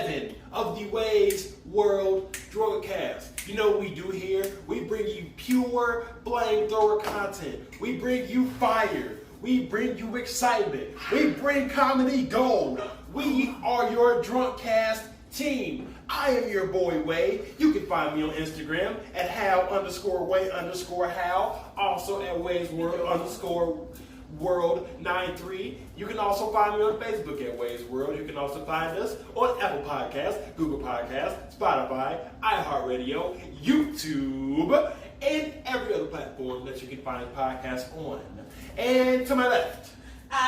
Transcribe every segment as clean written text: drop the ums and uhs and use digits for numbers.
7 of the Wei'S World Drunkcast. You know what we do here? We bring you pure flamethrower content. We bring you fire. We bring you excitement. We bring comedy gold. We are your Drunkcast team. I am your boy Way. You can find me on Instagram at how_Way_how. Also at Wei'S World _World93. You can also find me on Facebook at Wei'S World. You can also find us on Apple Podcasts, Google Podcasts, Spotify, iHeartRadio, YouTube, and every other platform that you can find podcasts on. And to my left, I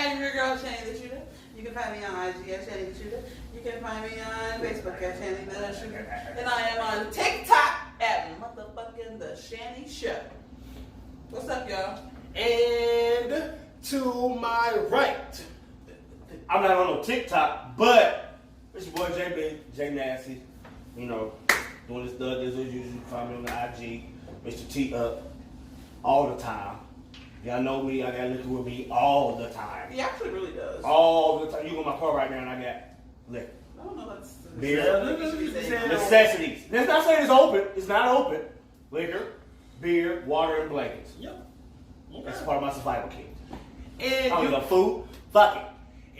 am your girl, Shani the Shooter. You can find me on IG at Shani the Shooter. You can find me on Facebook at Shani the Shooter. And I am on TikTok at motherfucking The Shani Show. What's up, y'all? and to my right, I'm not on no TikTok, but it's your boy JB, J Nasty. You know, doing this stuff as usual. You can find me on the IG, Mr. T Up, all the time. Y'all know me, I got liquor with me all the time. He actually really does. All the time. You go in my car right now and I got liquor. I don't know that's Beer. Necessities. That's not saying it's open. It's not open. Liquor, beer, water, and blankets. yep, That's part of my survival kit. and I don't you, give a food. Fuck it.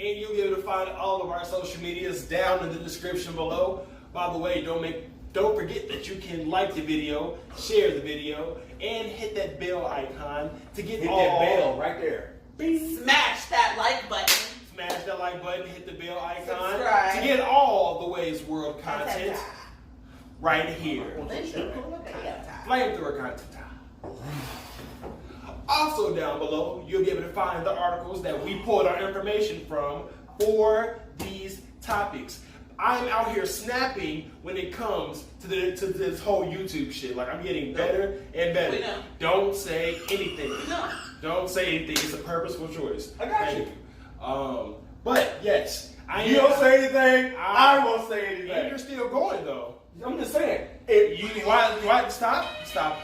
and you'll be able to find all of our social medias down in the description below. By the way, don't forget that you can like the video, share the video, and hit that bell icon to get Hit all that bell right there. Smash that like button. Smash that like button, hit the bell icon Subscribe. to get all the Wei'S World content right here. Flamethrower content. Also down below, you'll be able to find the articles that we pulled our information from for these topics. I'm out here snapping when it comes to this whole YouTube shit. Like, I'm getting better and better. We know. Don't say anything. No. Don't say anything. It's a purposeful choice. I got Thank you. But yes, You don't say anything, I won't say And anything. you're still going though. I'm just saying. If you why stop? Stop.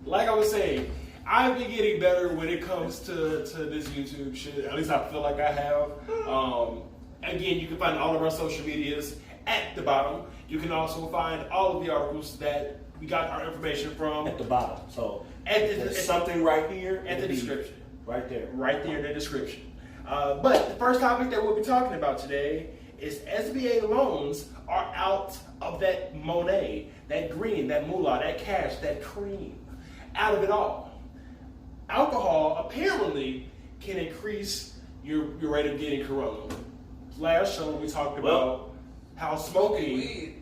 Like I was saying, I've been getting better when it comes to this YouTube shit. At least I feel like I have. Again, you can find all of our social medias at the bottom. You can also find all of the articles that we got our information from At the bottom. So there's at something right here the description. Right there. Right there in the description. But the first topic that we'll be talking about today is SBA loans are out of that money, that green, that moolah, that cash, that cream, out of it all. Alcohol apparently can increase your rate of getting corona. Last show we talked about how smoking. Weed.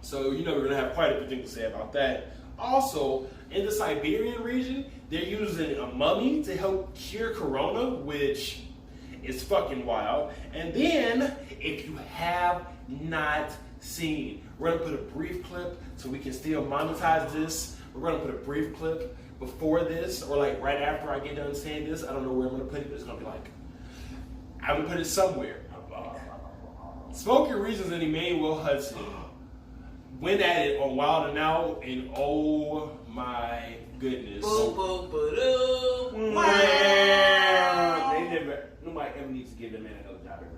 So, you know, we're going to have quite a few things to say about that. Also, in the Siberian region, they're using a mummy to help cure corona, which is fucking wild. And then, if you have not seen, we're going to put a brief clip so we can still monetize this. We're going to put a brief clip before this, or like right after I get done saying this. I don't know where I'm going to put it, but it's going to be like, I'm going to put it somewhere. Smoke Your Reasons and Emmanuel Hudson went at it on Wild and Out, and oh my goodness. Boom, boom, boom, wow. Nobody ever needs to give that man another job ever.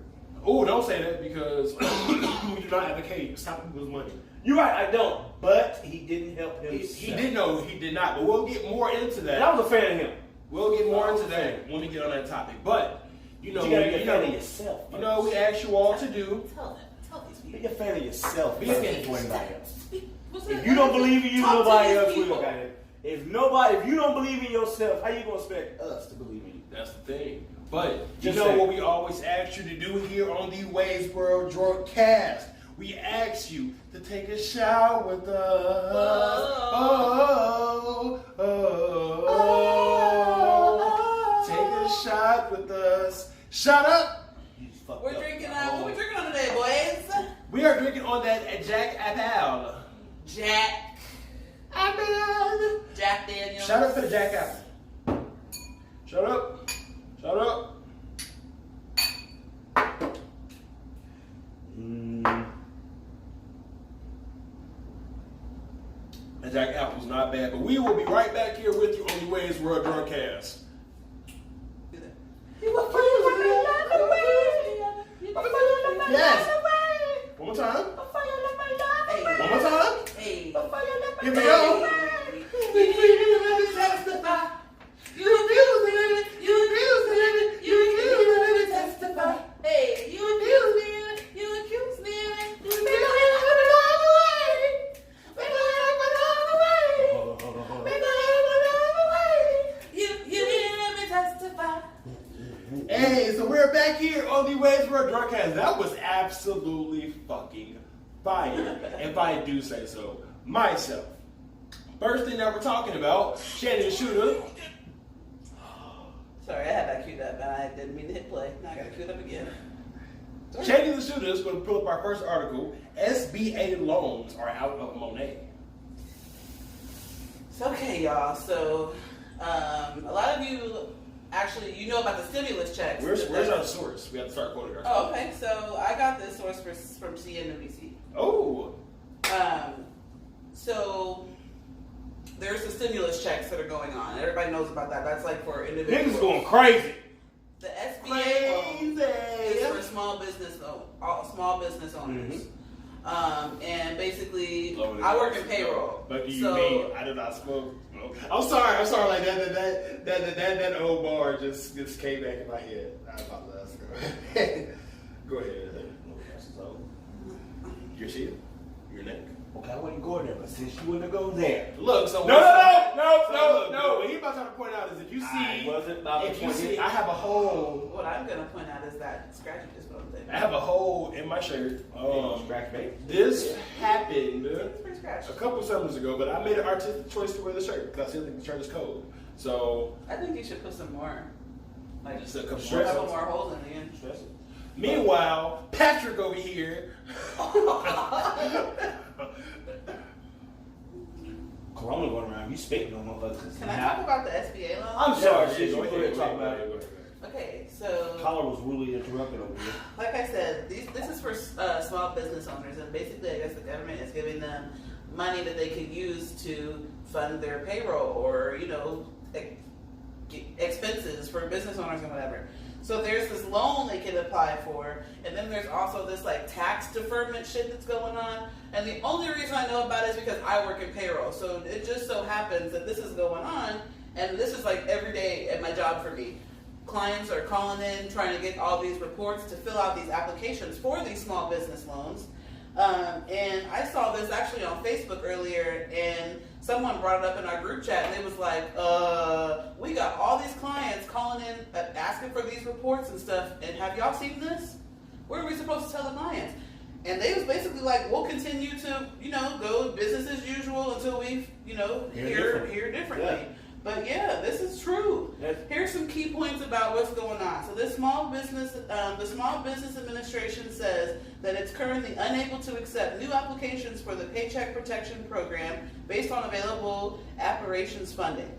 Oh, don't say that because we do not advocate stop people's money. You're right, I don't. But he didn't help himself. He did know he did not, but we'll get more into that. And I was a fan of him. We'll get more into that when we get on that topic. But you know, You gotta be a fan of yourself. You know, we asked you all to do. Tell these people. Be a fan of yourself. Be a fan of anybody else. What's If that? you don't believe in you, Talk to nobody these else will. people. Got it. If you don't believe in yourself, how you gonna expect us to believe in you? That's the thing. But you Just know say. what we always ask you to do here on the Wei'S World Drunkcast? We ask you to take a shower with us. Take a shot with us. Shut up. You just fucked We're up. drinking what we drinking on today, boys? We are drinking on that Jack Apple. Jack Daniels. Shout out to the Jack Apple. Shut up. Shut up. The Jack Apple's not bad, but we will be right back here with you on the Wei'S World Drunkcast. Hey, so we're back here on the Wei'S for a Drunkcast. That was absolutely fucking fire, if I do say so myself. First thing that we're talking about, Shannon the Shooter. Sorry, I had that queued up, and I didn't mean to hit play. Now I got to queue it up again. Shannon the Shooter is going to pull up our first article. SBA loans are out of Monet. So, okay, y'all. So, a lot of you actually, you know about the stimulus checks. Where's our source? We have to start quoting our source. Oh, okay. So, I got this source from CNBC. Oh. So, there's the stimulus checks that are going on. Everybody knows about that. That's like for individuals. Niggas going crazy. The SBA loan Crazy. is for small business owners. And basically, I work in payroll. But do you mean I do not smoke? No. I'm sorry. Like that old bar just came back in my head. I apologize. Go ahead. Your shield? Your neck? Okay, I wouldn't go there, but since you wouldn't go there. Look, so No. What he's about to point out is if you see, I have a hole. What I'm gonna point out is that scratchy just put on the I have a hole in my shirt. Scratch baby. This happened It's pretty scratchy. a couple summers ago, but I made an artistic choice to wear the shirt because I still think the shirt is cold. So I think you should put some more. Like just a couple a couple more. more holes in the end. Stress it. Meanwhile, Patrick over here. Corona going around. You spitting on motherfuckers. Can I talk about the SBA loan? I'm sorry, shit. Go You go ahead and talk about it. Okay, so Collar was really interrupted over here. like I said, this is for small business owners, and basically, I guess the government is giving them money that they can use to fund their payroll or expenses for business owners and whatever. So there's this loan they can apply for, and then there's also this like tax deferment shit that's going on. And the only reason I know about it is because I work in payroll. So it just so happens that this is going on, and this is like every day at my job for me. Clients are calling in, trying to get all these reports to fill out these applications for these small business loans. And I saw this actually on Facebook earlier, and someone brought it up in our group chat, and it was like, we got all these clients calling in, asking for these reports and stuff, and have y'all seen this? What are we supposed to tell the clients? And they was basically like, we'll continue to, go business as usual until we, hear differently. Yeah. But yeah, this is true. Yes. Here's some key points about what's going on. So this the Small Business Administration says that it's currently unable to accept new applications for the Paycheck Protection Program based on available operations funding.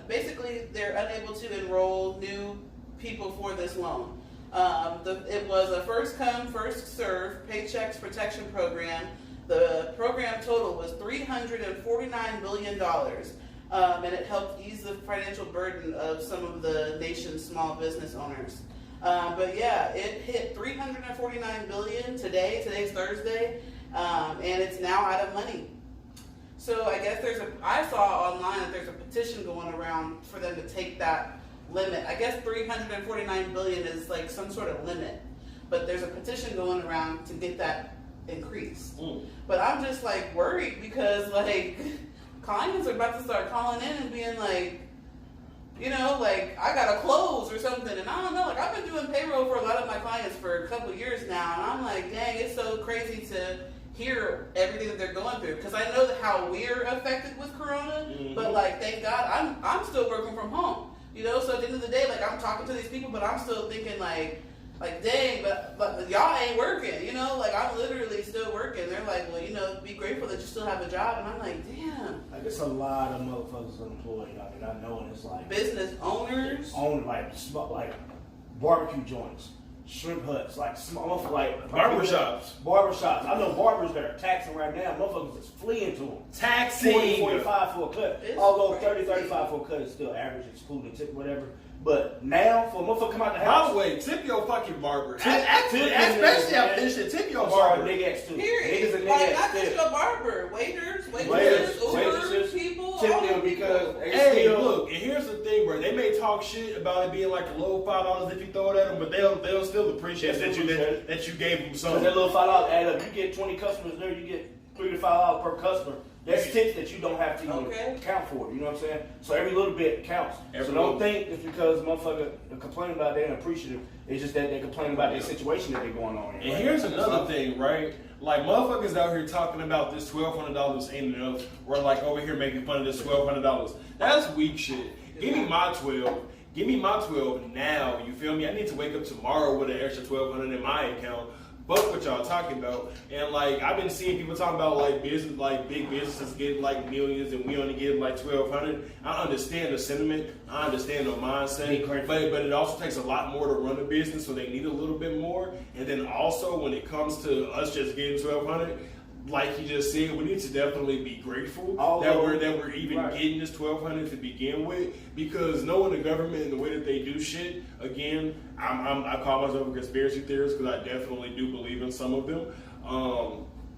Basically, they're unable to enroll new people for this loan. It was a first come, first served Paycheck Protection Program. The program total was $349 billion. And it helped ease the financial burden of some of the nation's small business owners. But yeah, it hit $349 billion today. Today's Thursday, and it's now out of money. So I guess I saw online that there's a petition going around for them to take that limit. I guess $349 billion is like some sort of limit, but there's a petition going around to get that increased. But I'm just like worried because clients are about to start calling in and being like, I gotta close or something, and I don't know, I've been doing payroll for a lot of my clients for a couple years now, and I'm like, dang, it's so crazy to hear everything that they're going through, because I know how we're affected with Corona, but thank God, I'm still working from home, so at the end of the day, I'm talking to these people, but I'm still thinking like, dang, but y'all ain't working, I'm literally still working. They're like, well, be grateful that you still have a job. And I'm like, damn. It's a lot of motherfuckers unemployed. I know, and it's like business owners own like barbecue joints, shrimp huts, barbershops. Barbershops. I know barbers that are taxing right now. Motherfuckers is fleeing to them. Taxing. 40, 45 for a cut. Although 30, 35 for a cut is still average, excluding tip, whatever. But now, for a motherfucker come out the house. By the way, tip your fucking barber. Tip Especially after this shit, tip your barber. Nigga X too. Period. Niggas and Not nigga just X your barber. Waiters, Waiters, Uber people. Tip all them the because people. Hey, look, and here's the thing, bro. They may talk shit about it being like a low $5 if you throw it at them, but they'll still appreciate that you gave them So something. that little $5 add up. You get 20 customers there, you get $3 to $5 per customer. That's tips that you don't have to even account for. You know what I'm saying? So every little bit counts. So don't think it's because motherfucker complain about they appreciative. It's just that they complain about their situation that they're going on in. And here's another thing, right? Like motherfuckers out here talking about this $1,200 ain't enough, or like over here making fun of this $1,200. That's weak shit. Give me my 12. Give me my 12 now. You feel me? I need to wake up tomorrow with an extra $1,200 in my account. Fuck what y'all talking about. And like I've been seeing people talking about like business, like big businesses getting like millions and we only get like 1,200. I understand the sentiment. I understand the mindset. But it also takes a lot more to run a business, so they need a little bit more. And then also when it comes to us just getting 1,200, like he just said, we need to definitely be grateful that we're even getting this 1,200 to begin with, because knowing the government and the way that they do shit, again, I call myself a conspiracy theorist because I definitely do believe in some of them.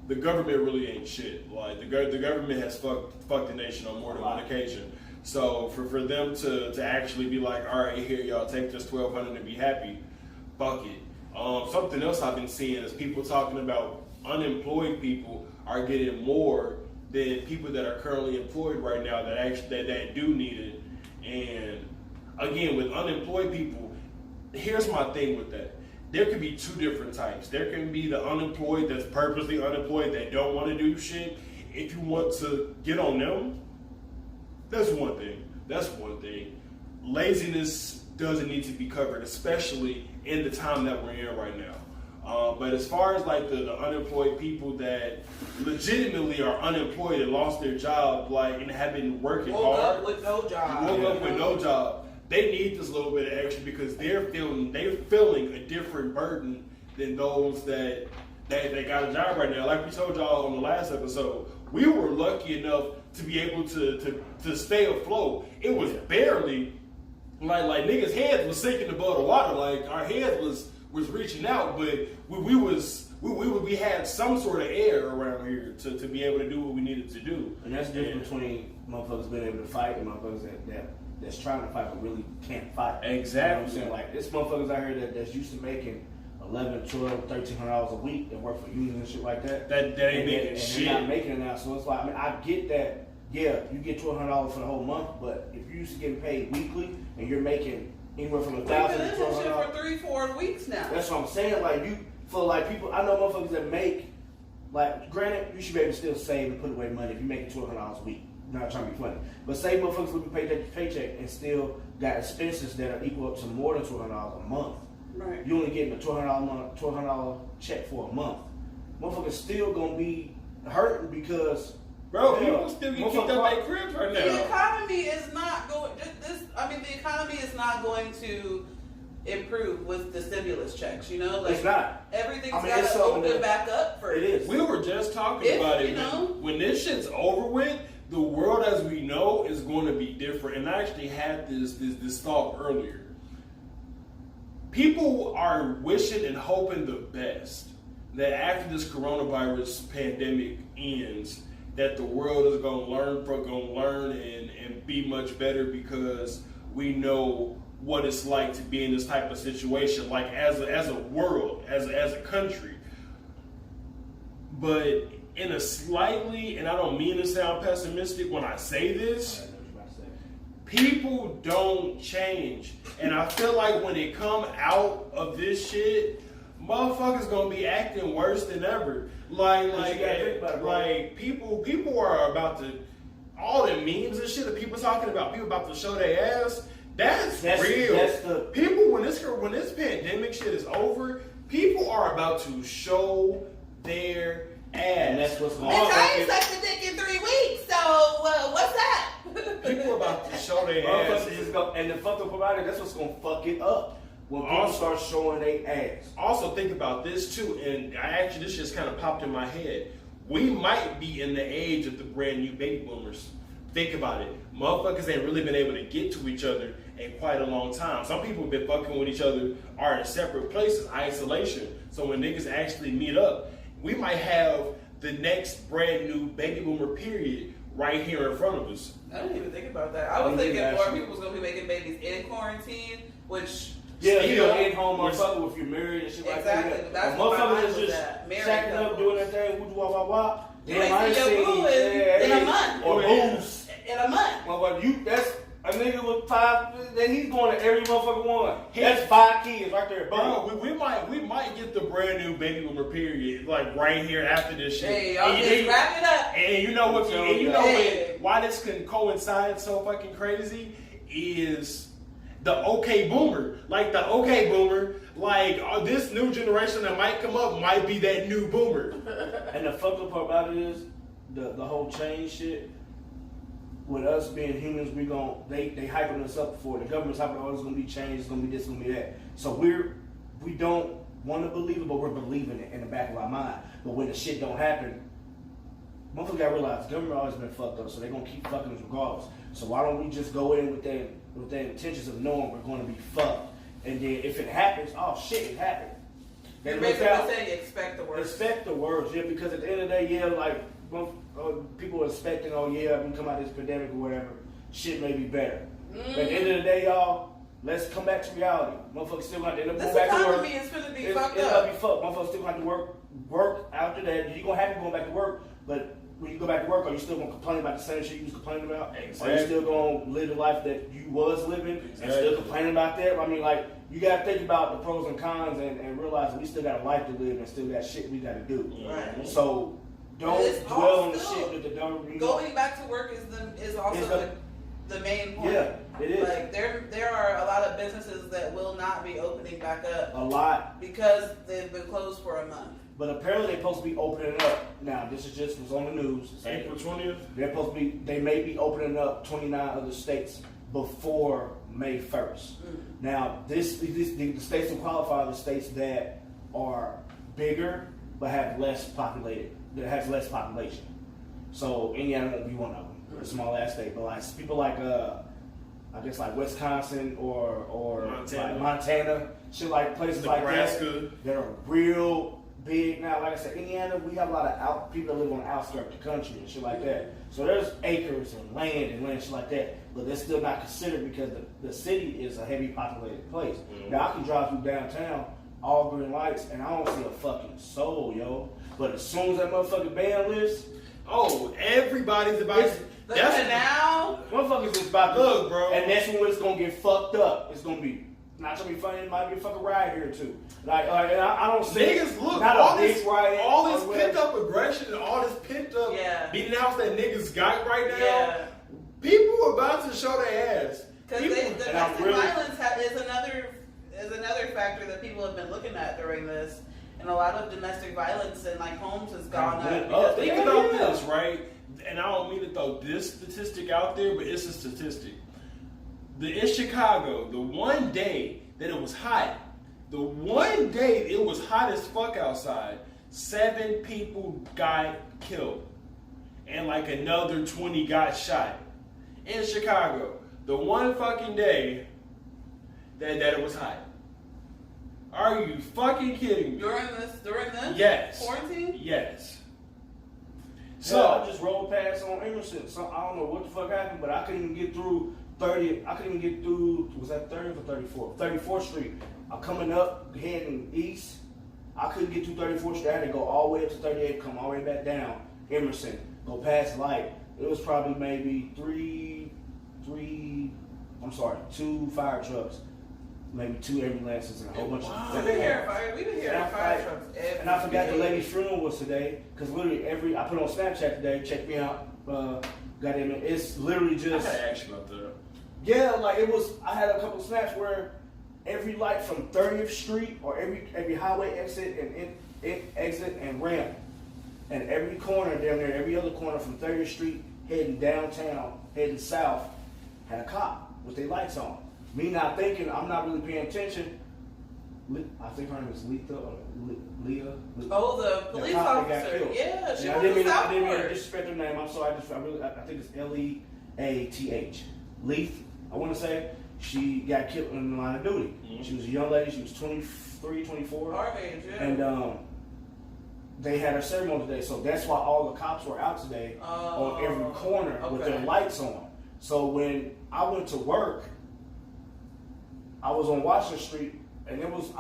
The government really ain't shit. Like the government has fucked the nation on more than one occasion. So for them to actually be like, all right, here y'all take this 1,200 and be happy, fuck it. Something else I've been seeing is people talking about unemployed people are getting more than people that are currently employed right now that do need it. And again, with unemployed people, here's my thing with that. There could be two different types. There can be the unemployed that's purposely unemployed that don't want to do shit. If you want to get on them, that's one thing. Laziness doesn't need to be covered, especially in the time that we're in right now. But as far as like the unemployed people that legitimately are unemployed and lost their job, like, and have been working hard, woke up with no job. They need this little bit of extra because they're feeling a different burden than those that they got a job right now. Like we told y'all on the last episode, we were lucky enough to be able to stay afloat. It was barely like niggas' heads was sinking above the water. Like our heads was reaching out, but we had some sort of air around here to be able to do what we needed to do. And that's the difference between motherfuckers being able to fight and motherfuckers that's trying to fight but really can't fight. Exactly. You know what I'm saying? Like, there's motherfuckers out here that's used to making $1,100, $1,200, $1,300 a week that work for unions and shit like that. That ain't making shit. They're not making it now. So it's like, I mean, I get that. Yeah, you get $1,200 for the whole month, but if you're used to getting paid weekly and you're making anywhere from $1,000 to $1,200 for 3-4 weeks now. That's what I'm saying. Like for like people, I know motherfuckers that make, like, granted, you should be able to still save and put away money if you're making $1,200 a week. I'm not trying to be funny, but say motherfuckers living paycheck and still got expenses that are equal up to more than $200 a month. Right. You only getting a $1,200 check for a month. Motherfuckers still gonna be hurting because. Bro, people still get kicked out their cribs right now. The economy is not going. The economy is not going to improve with the stimulus checks. You know, like it's not. Everything's got to open back up first. It is. We were just talking about it. When this shit's over with, the world as we know is going to be different. And I actually had this thought earlier. People are wishing and hoping the best that after this coronavirus pandemic ends, that the world is gonna learn and be much better, because we know what it's like to be in this type of situation, like as a world, as a country. But in a slightly, and I don't mean to sound pessimistic when I say this, people don't change. And I feel like when it come out of this shit, motherfuckers gonna be acting worse than ever. Like people are about to, all the memes and shit that people talking about, people about to show their ass. That's real. People, when this pandemic shit is over, people are about to show their ass. And that's what's going on. Bitch, I ain't sucked a dick in 3 weeks, so what's that? People are about to show their ass. And the fuck up about it, that's what's gonna fuck it up. When people start showing their ass. Also think about this too, and this just kind of popped in my head. We might be in the age of the brand new baby boomers. Think about it. Motherfuckers ain't really been able to get to each other in quite a long time. Some people have been fucking with each other, are in separate places, isolation. So when niggas actually meet up, we might have the next brand new baby boomer period right here in front of us. I didn't even think about that. I was thinking more people was going to be making babies in quarantine, which... Yeah, you know, in home motherfucker if you're married and shit like that. Exactly. That's motherfuckers is just shacking up, doing their thing, wah wah wah. You ain't seen your boo in a month. Or booze. In a month. Well, that's a nigga with 5, then he's going to every motherfucking one. That's 5 kids right there. Bro, we might get the brand new baby boomer period like right here after this shit. Hey, y'all just wrap it up. And you know why this can coincide so fucking crazy is the okay boomer. Like the okay boomer, like this new generation that might come up might be that new boomer. And the fucked up part about it is the whole change shit. With us being humans, they hyping us up for it. The government's hyping, oh, it's gonna be change, it's gonna be this, it's gonna be that. So we don't want to believe it, but we're believing it in the back of our mind. But when the shit don't happen, motherfuckers gotta realize the government always been fucked up, so they're gonna keep fucking us regardless. So why don't we just go in with their intentions of knowing we're gonna be fucked, and then if it happens, oh shit, it happened. You're basically saying expect the worst. Expect the worst, yeah, because at the end of the day, yeah, like people are expecting, oh yeah, we come out of this pandemic or whatever, shit may be better. But at the end of the day, y'all, let's come back to reality. Motherfuckers still have to end up going back to work. This economy is finna be fucked up. It's gonna be fucked. Motherfuckers still have to work after that. You're gonna have to go back to work, but when you go back to work, are you still gonna complain about the same shit you was complaining about? Exactly. Are you still gonna live the life that you was living and still complaining about that? I mean, like, you gotta think about the pros and cons and realize that we still got a life to live and still got shit we gotta do. Right. So don't dwell on the shit with the dumb. Going back to work is also the main point. Yeah, it is. Like there are a lot of businesses that will not be opening back up. A lot. Because they've been closed for a month. But apparently they're supposed to be opening up. Now, this is just what's on the news. April 20th? They may be opening up 29 other states before May 1st. Now, the states will qualify the states that are bigger but have less populated. That has less population. So Indiana won't be one of them. It's a small ass state, but like people like I guess like Wisconsin or Montana. Like Montana, shit like places Nebraska. like that are real big. Now, like I said, Indiana, we have a lot of people that live on the outskirts of the country and shit like that. So there's acres and land shit like that, but they're still not considered because the city is a heavy populated place. Now I can drive through downtown, all green lights, and I don't see a fucking soul, yo. But as soon as that motherfucking ban lifts, oh, everybody's about to. That's now. Motherfuckers is about to look, bro. And that's when it's gonna get fucked up. It's gonna be not gonna be funny. It might be a fucking riot here too. Like I don't see niggas look not all a big riot. All this pent up aggression and all this pent up beating out that niggas got right now. Yeah. People are about to show their ass. Because domestic violence is another factor that people have been looking at during this. And a lot of domestic violence in like homes has gone up. Think about this, right? And I don't mean to throw this statistic out there, but it's a statistic. In Chicago, the one day that it was hot, as fuck outside, 7 people got killed. And like another 20 got shot. In Chicago, the one fucking day that it was hot. Are you fucking kidding me? During this? Yes. Quarantine? Yes. So I just rolled past on Emerson. So I don't know what the fuck happened, but I couldn't even get through 30. I couldn't even get through. Was that 30th or 34th? 34th Street. I'm coming up, heading east. I couldn't get to 34th Street. I had to go all the way up to 38, come all the way back down Emerson, go past light. It was probably maybe two fire trucks. Maybe 2 ambulances and a whole bunch of We've been hearing fire trucks. And I forgot the lady's funeral was today, because literally I put on Snapchat today, check me out, goddamn it, it's literally just. I gotta ask you about that. Yeah, like it was, I had a couple of snaps where every light from 30th Street or every highway exit and ramp, and every corner down there, every other corner from 30th Street heading downtown, heading south, had a cop with their lights on. Me not thinking, I'm not really paying attention. I think her name is Leah. Oh, the police officer. Yeah, she was in Southport. I didn't mean to disrespect her name. I'm sorry. I think it's Leath. Leath, I want to say. She got killed in the line of duty. Mm-hmm. She was a young lady. She was 23, 24. Our age, yeah. And they had her ceremony today. So that's why all the cops were out today on every corner with their lights on. So when I went to work, I was on Washington Street, and I was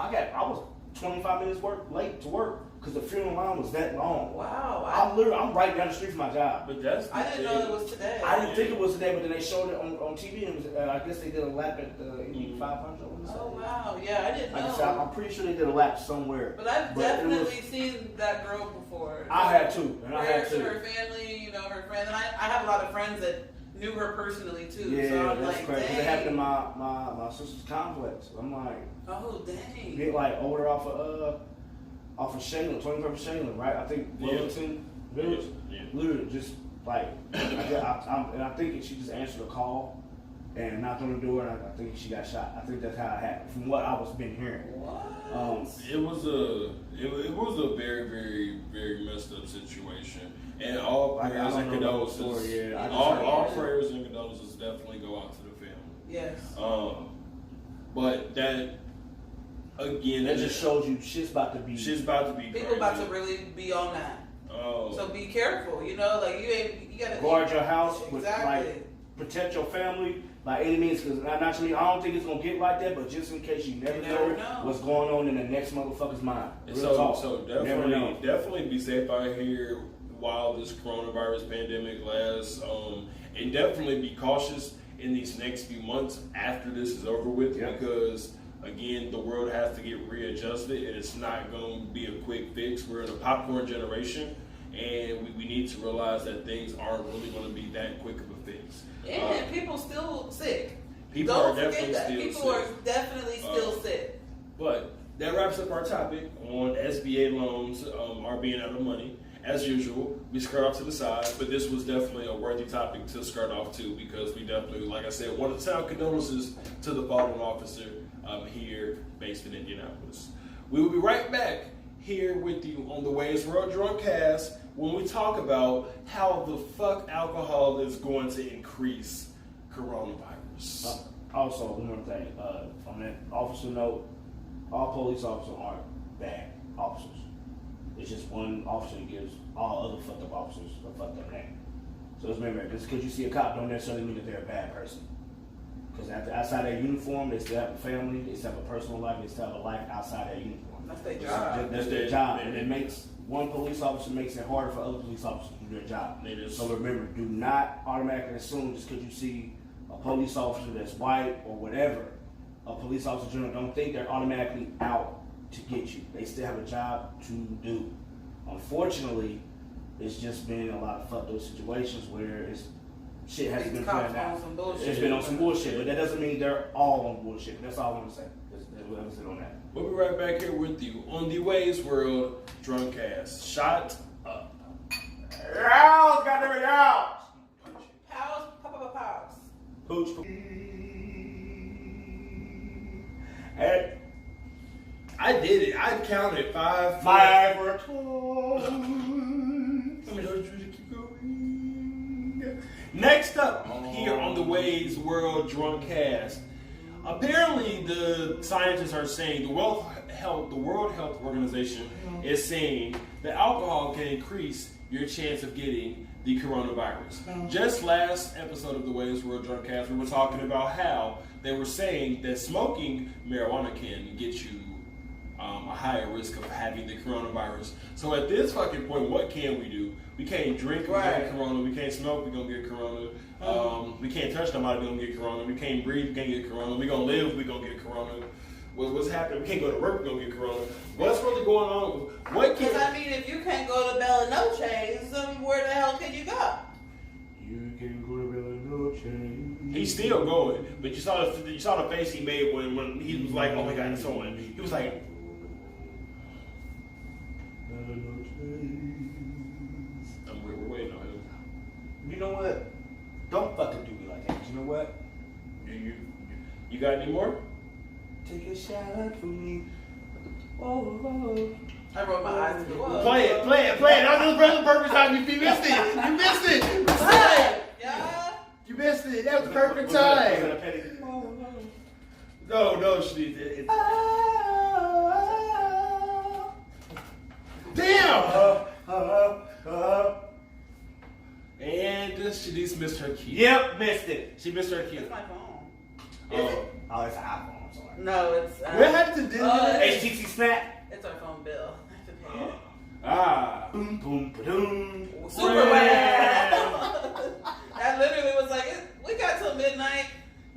25 minutes late to work because the funeral line was that long. Wow. I'm right down the street from my job. But that's the I didn't know it was today. I didn't think it was today, but then they showed it on TV, and it was, I guess they did a lap at the 500. Oh wow, yeah, I didn't know. Like I said, I'm pretty sure they did a lap somewhere. But I've definitely seen that girl before. I had too, and I had too. Her family, you know, her friends, and I have a lot of friends that knew her personally too. Yeah, so I'm that's like, crazy. dang. It happened to my sister's complex. I'm like, Oh dang. get like order off of Shaylin, 21st Shaylin, right? I think Wilmington Village. Yeah. Literally, just like, and I think she just answered a call and knocked on the door, and I think she got shot. I think that's how it happened, from what I was been hearing. What? It was a very, very, very messed up situation, and all prayers and condolences. All prayers and condolences definitely go out to the family. Yes. But that again, That just shows you shit's about to be. People about to really be on that. Oh. So be careful. You know, like you gotta guard your house with exactly. like protect your family by any means. Because I don't think it's gonna get like that, but just in case you never know what's going on in the next motherfucker's mind. So definitely be safe out here while this coronavirus pandemic lasts, and definitely be cautious in these next few months after this is over with, because again, the world has to get readjusted, and it's not going to be a quick fix. We're in a popcorn generation, and we need to realize that things aren't really going to be that quick of a fix. And people still sick. People Don't are forget definitely that. still People sick. are definitely still sick. But that wraps up our topic on SBA loans are being out of money. As usual, we skirt off to the side, but this was definitely a worthy topic to skirt off to, because we definitely, like I said, want to sound condolences to the fallen officer here based in Indianapolis. We will be right back here with you on the Wei'S World Drunkcast when we talk about how the fuck alcohol is going to increase coronavirus. Also, one more thing. On that officer note, all police officers aren't bad officers. It's just one officer that gives all other fucked up officers a fucked up name. So just remember, just because you see a cop don't necessarily mean that they're a bad person. Because outside their uniform, they still have a family, they still have a personal life, they still have a life outside their uniform. That's their job. That's their job, and it makes one police officer makes it harder for other police officers to do their job. So remember, do not automatically assume just because you see a police officer that's white or whatever, a police officer general, don't think they're automatically out to get you. They still have a job to do. Unfortunately, it's just been a lot of fucked up situations where shit hasn't been planned out. It's been on some bullshit, but that doesn't mean they're all on bullshit. That's all I want to say. That's what I'm saying on that. We'll be right back here with you on the Wei'S World Drunkcast. Shot up. Yows, goddamn yows! Pals, pals. Pooch. And I did it. I counted 5. 5 or 2. Next up here on the Wei'S World Drunkcast. Apparently, the scientists are saying the World Health Organization is saying that alcohol can increase your chance of getting the coronavirus. Just last episode of the Wei'S World Drunkcast, we were talking about how they were saying that smoking marijuana can get you a higher risk of having the coronavirus. So at this fucking point, what can we do? We can't drink, we get corona. We can't smoke, we're gonna get corona. We can't touch nobody, we're gonna get corona. We can't breathe, we can't get corona. We're gonna live, we're gonna get corona. What's happening? We can't go to work, we're gonna get corona. What's really going on? Because I mean, if you can't go to Bella Noche's, where the hell can you go? You can go to Bella Noche. He's still going, but you saw the face he made when he was like, "Oh my God, it's on." He was like, "We're waiting on him." You know what? Don't fucking do me like that. You know what? You got any more? Take a shot for me. Oh. I rolled my eyes to the wall. Play it. That was the perfect time. You missed it. Yeah. You missed it. That was the perfect time. No, she did. Damn! And she dismissed her key. Yep, missed it. She missed her key. It's my phone. Oh, it's an iPhone. I'm sorry. No, it's. What happened to Disney? HTC Snap. It's our phone bill. I have to pay it. Boom, boom, ba-doom. Super well. That literally was like, we got till midnight.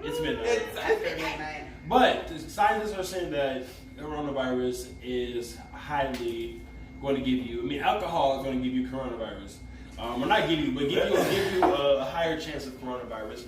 It's midnight. It's after midnight. But the scientists are saying that coronavirus is highly going to give you. I mean, alcohol is going to give you coronavirus. Or not give you, but give you a higher chance of coronavirus.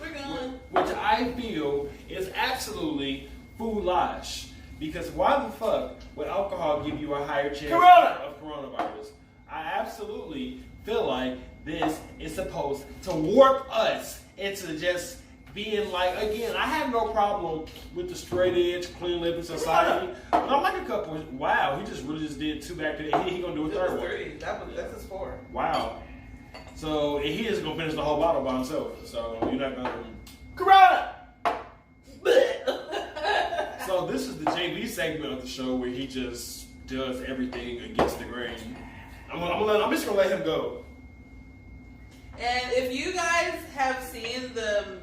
Which I feel is absolutely foolish. Because why the fuck would alcohol give you a higher chance of coronavirus? I absolutely feel like this is supposed to warp us into just being like, again, I have no problem with the straight edge, clean living society. But I'm like a couple, wow, he really just did 2 back to the he gonna do a third one. 3. That's his 4. Wow. So, and he is gonna finish the whole bottle by himself. So, you're not gonna. Corona! So, this is the JB segment of the show where he just does everything against the grain. I'm just gonna let him go. And if you guys have seen the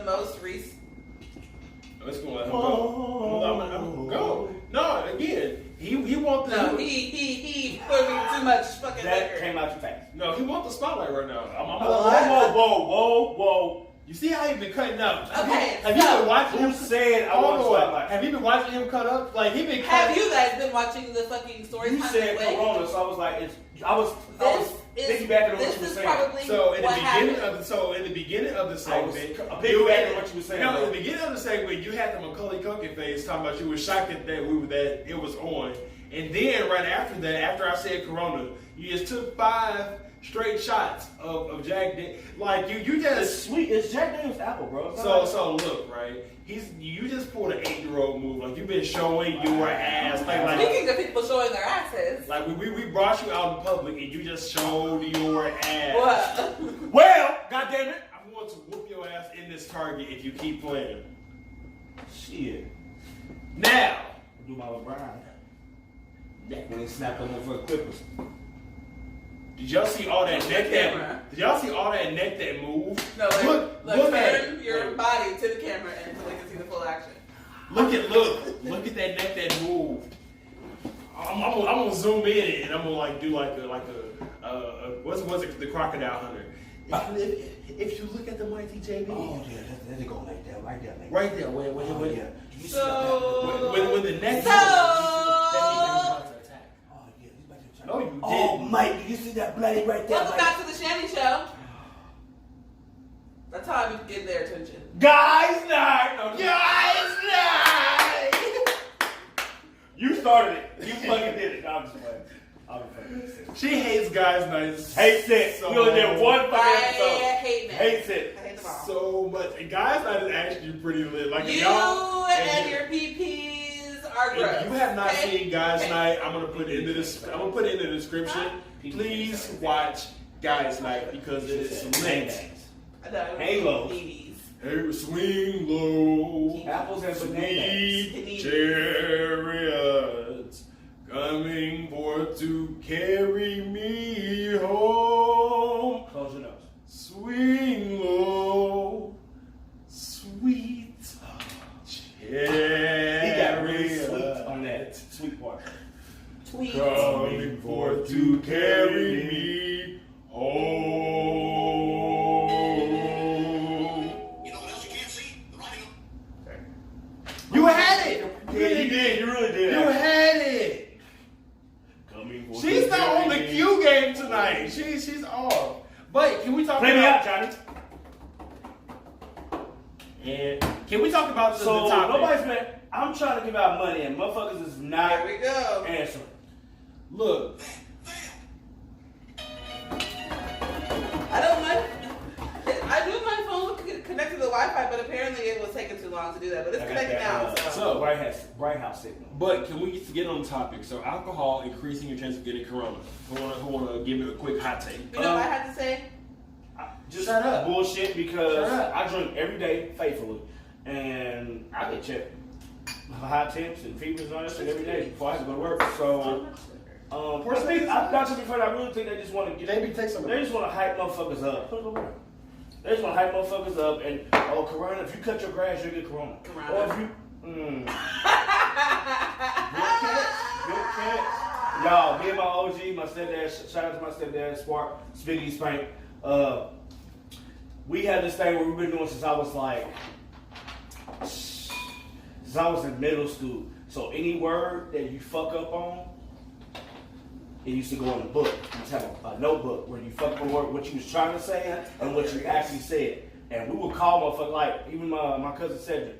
most recent, I'm just gonna let him go. I'm gonna go. No, again, he wants the. no, he pouring too much fucking That liquor. came out too fast. No, he wants the spotlight right now. Whoa. You see how he been cutting up? Okay, Have you been watching Who him? said I Hold want to on. spotlight? Have you been watching him cut up? Like he been. Have cutting. you guys been watching the fucking stories? You said Corona, so I was like, I was This piggybacking on what this you were is saying. probably So in the what beginning happened. of the segment, piggybacking on what you were saying. No, in the beginning of the segment, you had the Macaulay Culkin face talking about you were shocked that it was on, and then right after that, after I said Corona, you just took 5 straight shots of Jack. Like you It's just. sweet. It's Jack Daniel's apple, bro. So look, right? You just pulled an 8-year-old move. Like you've been showing your ass. Like Speaking of people showing their asses. like we brought you out in public and you just showed your ass. What? Well, goddamn it. I'm going to whoop your ass in this Target if you keep playing. Shit. Now. Do my LeBron. When they snapped them for Clippers. Did y'all see all that neck camera. Did y'all see all that neck that moved? No, like, look at turn it. your body to the camera and so they can see the full action. Look at that neck that moved. I'm gonna zoom in and I'm gonna like do like a what's it, the crocodile hunter. If you look at the mighty JB. Oh yeah, that's going like that, right there, man. Right there, when Yeah. You see So, that? when the neck So- that means he's about to attack. Oh yeah, he's about to attack. No, you Oh, didn't. Mike, did you see that blade right there? welcome Mike? back to the Shanny Show. That's how I get their attention. Guys night! No, Guys night! You started it. You fucking did it. No, I'm just playing. I'm fucking She hates guys nights. Hates it. So We only did one fucking I episode. hate men. Hates it. I hate them all. So much. And guys night is actually pretty lit. Like if You y'all and your PPs are gross. if you have not okay? seen Guys Okay. Night, I'm gonna put it in the description. Please watch Guys Night because it is lit. I know. Halo. Ladies. Hey, swing low, Apples and bananas. sweet chariots coming forth to carry me home. Close your nose. Swing low, sweet chariots. He got really sweet on that sweet part. Tweet. Coming forth to carry me home. You know what else you can't see? The writing on. You had it. Yeah, you did. You really did. You had it. Coming for She's not on the Q game tonight. She's off. But can we talk Play me out, about? Johnny. And can we talk about the So topic? nobody's been. I'm trying to give out money, and motherfuckers is Here not we go. answering. Look, I don't mind. I knew my phone could connect to the Wi-Fi, but apparently it was taking too long to do that. But it's I got connected that, now. so- Bright House signal. but can we get on the topic? So alcohol increasing your chance of getting corona. Who wanna give it a quick hot take? You know what I had to say? Just Shut up. bullshit because Shut up. I drink every day faithfully, and I get checked for high temps and fevers and all that shit every day before I have to go to work. So, I've got to be fair. I really think they just want to get. Maybe take some of They it. just want to hype motherfuckers up. Put it over there. They just want to hype motherfuckers up and corona. If you cut your grass, you'll get corona. Corona. Or if you, Good cat. Y'all, me and my OG, my stepdad. Shout out to my stepdad, Spark, Spiggity Spank. We had this thing where we've been doing since I was in middle school. So any word that you fuck up on, it used to go in a book. You used to have a notebook where you fuck up a word, what you was trying to say and what you actually said. And we would call motherfucker, like, even my cousin Cedric,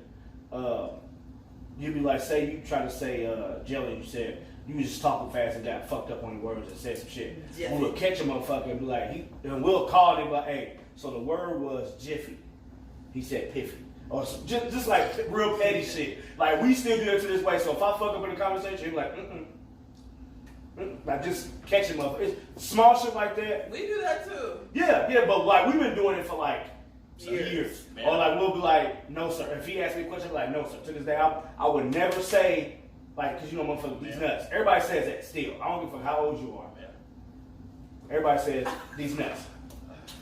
you'd be like, say you try to say jelly, you said, you was just talking fast and got fucked up on your words and said some shit. Yeah. We would catch a motherfucker and be like, and we'll call him like, hey, so the word was jiffy. He said piffy. Or just like real petty shit. Like, we still do it to this way. So if I fuck up in a conversation, he'd be like, like, just catch him up. It's small shit like that. We do that too. Yeah, but like, we've been doing it for like years. Or like, we'll be like, no, sir. If he asks me a question, I'll be like, no, sir. To this day, I would never say, like, because you know, motherfucker, these nuts. Everybody says that still. I don't give a fuck how old you are. Everybody says these nuts.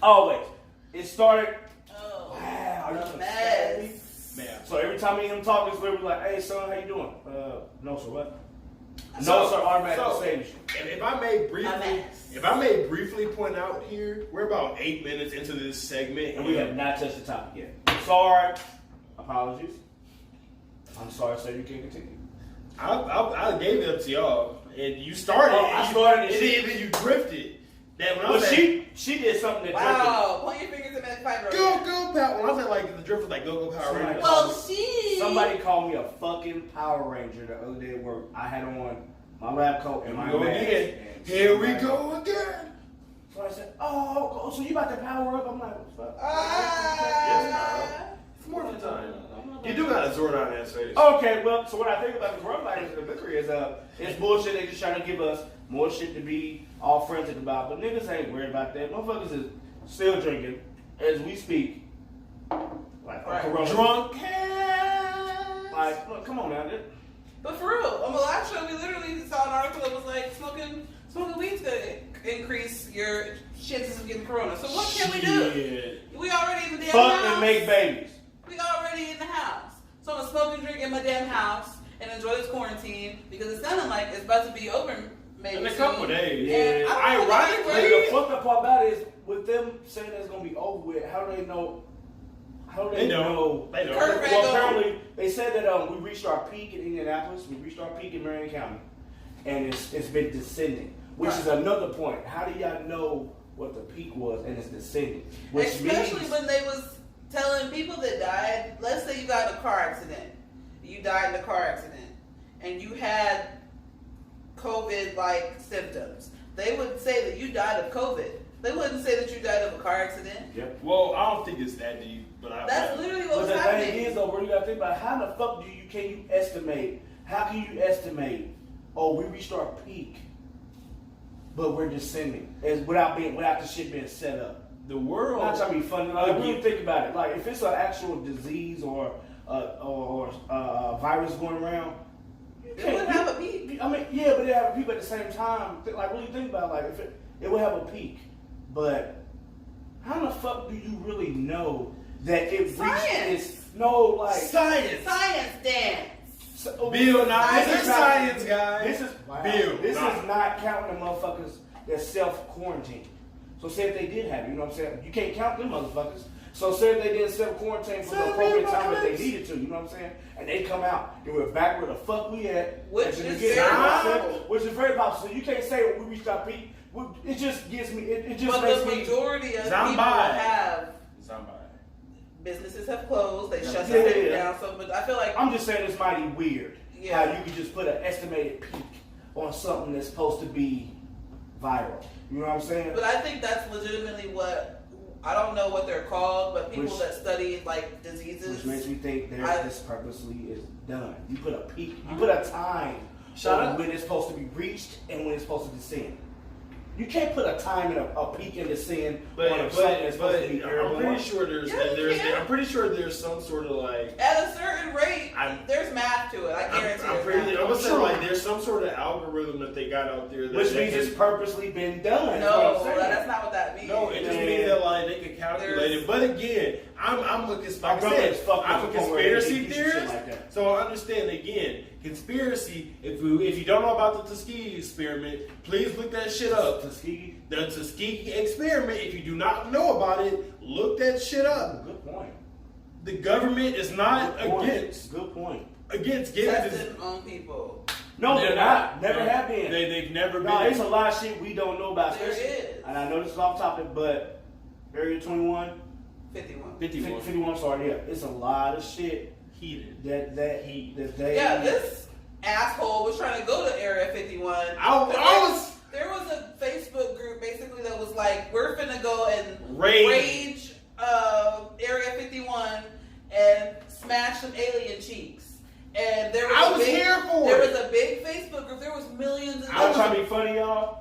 Always. It started. Oh, wow, are you gonna mess. Man. So every time me and him talk, it's literally like, hey, son, how you doing? No, sir, what? No, sir, automatically saying shit. If I may briefly point out here, we're about 8 minutes into this segment, And we have not touched the topic yet. Sorry. Apologies. I'm sorry, sir, you can't continue. I gave it up to y'all, and you started. I started, and then you drifted. That when I was she did something that wow, point your fingers at that fiber. Go power. When I was like the drift was like go Power Rangers. Well, somebody called me a fucking Power Ranger the other day at work. I had on my lab coat and my mask. Here we go again. So I said, oh, so you about to power up? I'm like, what's up? Yes, it's more of the time. You do got a Zordon ass face. Okay, well, so what I think about the coronavirus and the liquor is, it's bullshit. They just trying to give us more shit to be all frantic about. But niggas ain't worried about that. Motherfuckers is still drinking as we speak. Like, Corona. Drunkcast. Like, look, come on now, dude. But for real, on the last show, we literally saw an article that was like, smoking weed's gonna increase your chances of getting corona. So what can we do? We already in the damn house. Fuck and make babies. We already in the house. So I'm gonna smoke and drink in my damn house and enjoy this quarantine because it's sounding like it's about to be over maybe in a couple days. Yeah. Ironically, the fucked up part about it is with them saying that it's gonna be over with, how do they know? How do they know? They don't. Well, apparently they said that we reached our peak in Indianapolis, we reached our peak in Marion County, and it's been descending. Which is another point. How do y'all know what the peak was and it's descending? Which especially means, when they was telling people that died, let's say you got in a car accident. You died in a car accident and you had COVID-like symptoms. They would say that you died of COVID. They wouldn't say that you died of a car accident. Yep. Well, I don't think it's that deep, but that's literally what was happening. But the thing is, though, where you got to think about how the fuck can you estimate? How can you estimate? Oh, we reached our peak, but we're descending without the shit being set up. The world. Not trying to be funny. Like, when you think about it, like if it's an actual disease or virus going around, it would have a peak. I mean, yeah, but it have a peak at the same time. Like, really think about it, like if it would have a peak, but how the fuck do you really know that it reached Science dance. Bill, this is science, guys. This is not counting the motherfuckers that self-quarantine. So say if they did have it, you know what I'm saying? You can't count them motherfuckers. So say if they did self-quarantine for the appropriate time that they needed to, you know what I'm saying? And they come out and we're back where the fuck we at. Which is very possible. Which is very possible. So you can't say we reached our peak. It just gives me, it just but makes me... But the majority of people have... Businesses have closed. They shut something down. So, but I feel like... I'm just saying it's mighty weird how you can just put an estimated peak on something that's supposed to be viral. You know what I'm saying? But I think that's legitimately what... I don't know what they're called, but people that study like diseases... Which makes me think this purposely is done. You put a peak, you put a time on when it's supposed to be reached and when it's supposed to descend. You can't put a time and a peak and descend on something that's supposed to be I'm pretty sure I'm pretty sure there's some sort of like... At a certain rate, there's math to it. I guarantee I'm saying, like, there's some sort of algorithm that they got out there. Which means it's purposely been done. No, that's not what that means. No, it just means that, like, they can calculate it. But again, I'm a conspiracy theorist. Like so I understand, again, conspiracy, if you don't know about the Tuskegee experiment, please look that shit up. The Tuskegee experiment, if you do not know about it, look that shit up. Good point. The government is not against getting testing on people. No, they're not. Never have been. They've never been. No, there's a lot of shit we don't know about. There is. And I know this is off topic, but Area 21, 51. Sorry, yeah, it's a lot of shit heated. This asshole was trying to go to Area 51. There was a Facebook group basically that was like, we're finna go and rage Area 51 and smash some alien cheeks. And there was there was a big Facebook group. There was millions. I was trying to be funny, y'all.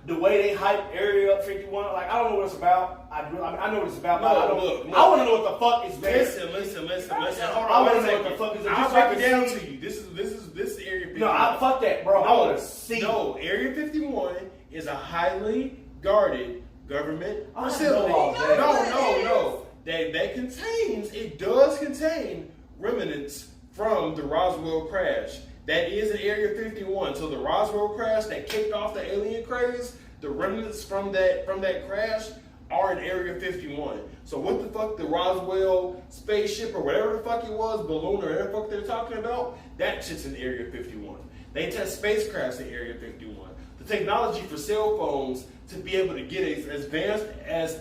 The way they hype Area 51, like, I don't know what it's about. I know what it's about. I want to know what the fuck is there. Listen. Hold on. I want to know what the fuck is there. I'll break it down to you. This is Area 51. No, fuck that, bro. I want to see. No, Area 51 is a highly guarded government facility. No. It does contain remnants from the Roswell crash. That is in Area 51. So the Roswell crash that kicked off the alien craze, the remnants from that crash are in Area 51. So what the fuck the Roswell spaceship or whatever the fuck it was, balloon or whatever the fuck they're talking about, that shit's in Area 51. They test spacecrafts in Area 51. The technology for cell phones to be able to get as advanced as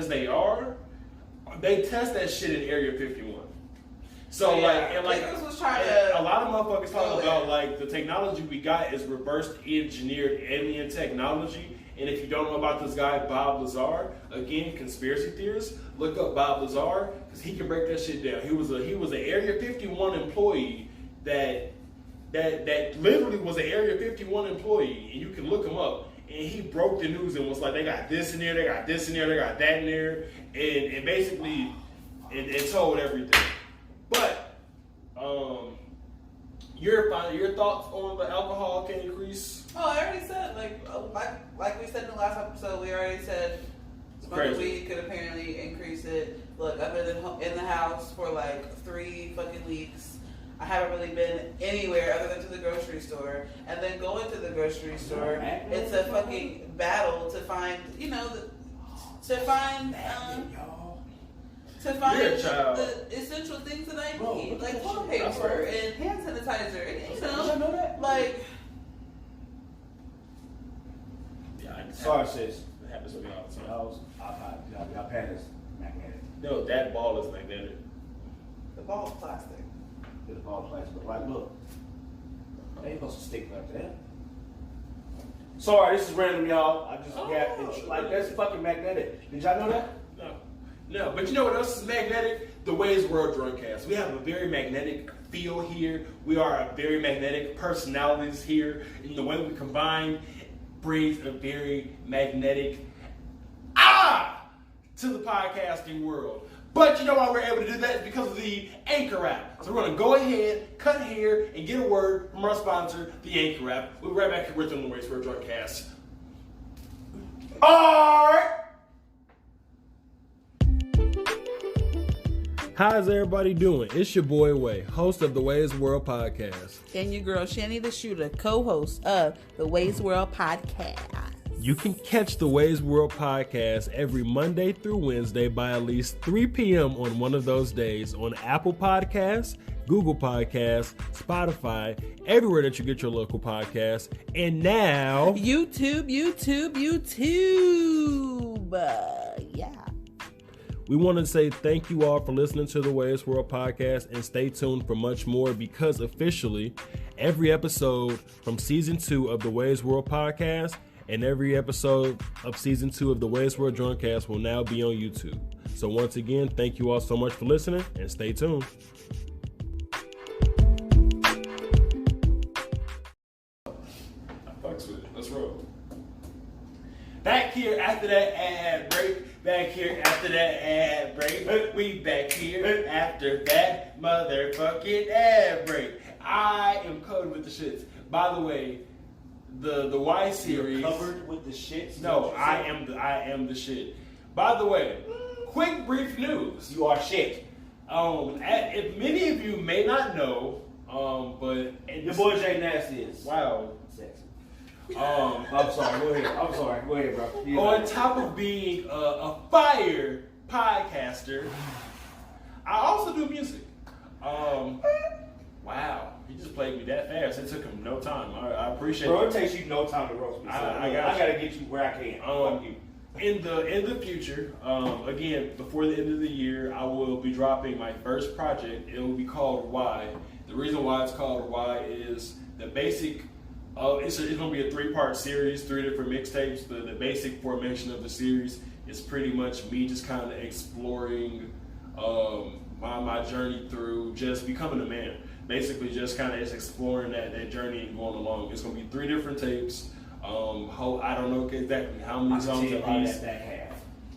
they are, they test that shit in Area 51. So a lot of motherfuckers talk about like the technology we got is reverse engineered alien technology. And if you don't know about this guy Bob Lazar, again, conspiracy theorists, look up Bob Lazar because he can break that shit down. He was an Area 51 employee that literally was an Area 51 employee, and you can look him up. And he broke the news and was like, they got this in there, they got this in there, they got that in there, and basically it told everything. But your thoughts on the alcohol can increase? Oh, I already said like we said in the last episode. We already said smoking weed could apparently increase it. Look, I've been in the house for like 3 fucking weeks. I haven't really been anywhere other than to the grocery store. And then going to the grocery store, it's a fucking battle to find, the essential things that I need, like toilet paper and hand sanitizer, and like. Sorry, sis. It happens to me all the time. Y'all pad is magnetic. No, that ball is magnetic. The ball is plastic. The ball is plastic, but like, look, they ain't supposed to stick like that. Sorry, this is random, y'all. I just got it. Like, that's fucking magnetic. Did y'all know that? No, but you know what else is magnetic? The Wei'S World Drunkcast. We have a very magnetic feel here. We are a very magnetic personalities here. And the way we combine brings a very magnetic to the podcasting world. But you know why we're able to do that? It's because of the Anchor app. So we're going to go ahead, cut here, and get a word from our sponsor, the Anchor app. We'll be right back here with the Wei'S World Drunkcast. Alright! How's everybody doing? It's your boy Way, host of the Wei'S World Podcast. And your girl Shani the Shooter, co-host of the Wei'S World Podcast. You can catch the Wei'S World Podcast every Monday through Wednesday by at least 3 p.m. on one of those days on Apple Podcasts, Google Podcasts, Spotify, everywhere that you get your local podcasts, and now YouTube. Yeah. We want to say thank you all for listening to the Wei'S World Podcast and stay tuned for much more because officially every episode from season 2 of the Wei'S World Podcast and every episode of season 2 of the Wei'S World Drunkcast will now be on YouTube. So once again, thank you all so much for listening and stay tuned. Let's roll. Back here after that ad break. We back here after that motherfucking ad break. I am covered with the shits. By the way, the Wei'S series. You're covered with the shits? No, I am the shit. By the way, quick brief news. You are shit. If many of you may not know, but Your boy Jay Nasty is. Wow. Sexy. I'm sorry. Go ahead. Go ahead, bro. On top of being a fire podcaster, I also do music. Wow, he just played me that fast. It took him no time. I appreciate it. Bro, it takes you no time to roast me. So I gotta get you where I can. Fuck you. In the future, again, before the end of the year, I will be dropping my first project. It will be called Why. The reason why it's called Why is the basic. It's going to be a 3-part series, 3 different mixtapes. The basic formation of the series is pretty much me just kind of exploring my journey through just becoming a man. Basically, just kind of exploring that journey and going along. It's going to be 3 different tapes. I don't know exactly how many songs are these,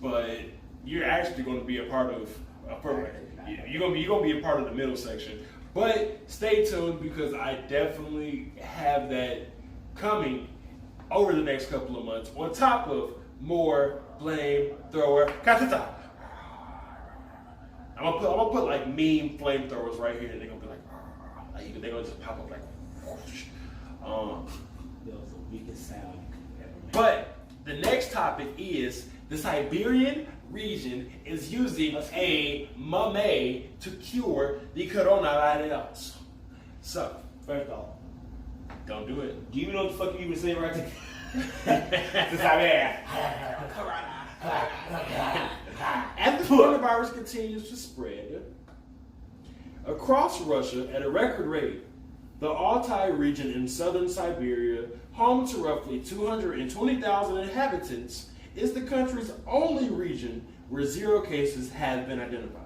but you're actually going to be a part of. You're going to be a part of the middle section. But stay tuned because I definitely have that coming over the next couple of months. On top of more flamethrower katata. I'm gonna put like meme flamethrowers right here, and they're gonna be like they're gonna just pop up like. Whoosh. That was the weakest sound you could ever make. But the next topic is the Siberian region is using a mummy to cure the coronavirus. So, First off, don't do it. do you know what the fuck you even saying right there? Siberia. As the coronavirus continues to spread across Russia at a record rate, the Altai region in southern Siberia, home to roughly 220,000 inhabitants, is the country's only region where 0 cases have been identified.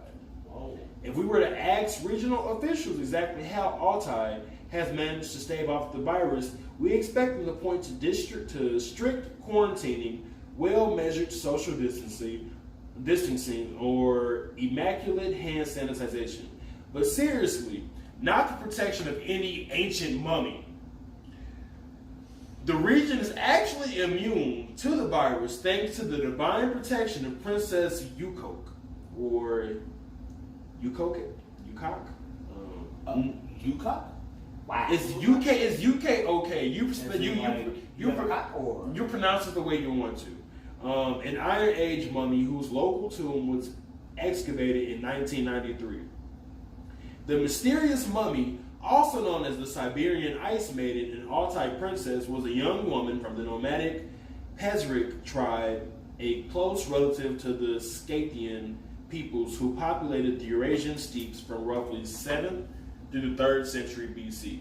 Whoa. If we were to ask regional officials exactly how Altai has managed to stave off the virus, we expect them to point to strict quarantining, well-measured social distancing, or immaculate hand sanitization. But seriously, not the protection of any ancient mummy. The region is actually immune to the virus thanks to the divine protection of Princess Yukok, or Yukok. Yukok? Wow. It's UK okay. You pronounce it the way you want to. An Iron Age mummy whose local tomb was excavated in 1993. The mysterious mummy, also known as the Siberian Ice Maiden and Altai Princess, was a young woman from the nomadic Pezrik tribe, a close relative to the Scythian peoples who populated the Eurasian steppes from roughly 7th to the 3rd century BC.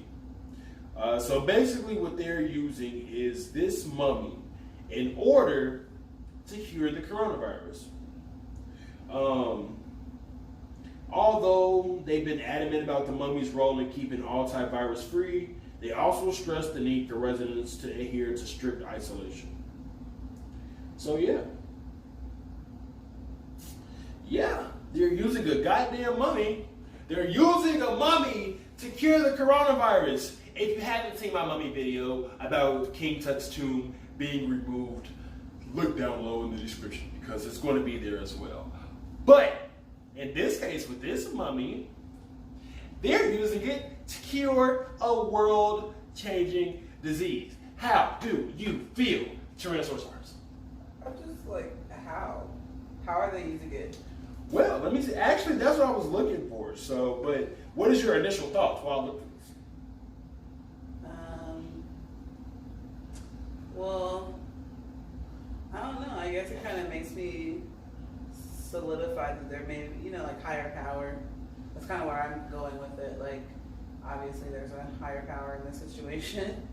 So basically what they're using is this mummy in order to cure the coronavirus. Although they've been adamant about the mummy's role in keeping Altai virus free, they also stress the need for residents to adhere to strict isolation. So yeah, they're using a goddamn mummy. They're using a mummy to cure the coronavirus. If you haven't seen my mummy video about King Tut's tomb being removed, look down low in the description because it's going to be there as well. But in this case, with this mummy, they're using it to cure a world-changing disease. How do you feel, Tyrannosaurus? I'm just like, how? How are they using it? Well, let me see. Actually, that's what I was looking for. So, but what is your initial thoughts while looking for this? Well, I don't know. I guess it kind of makes me solidify that there may be, like higher power. That's kind of where I'm going with it. Like, obviously there's a higher power in this situation.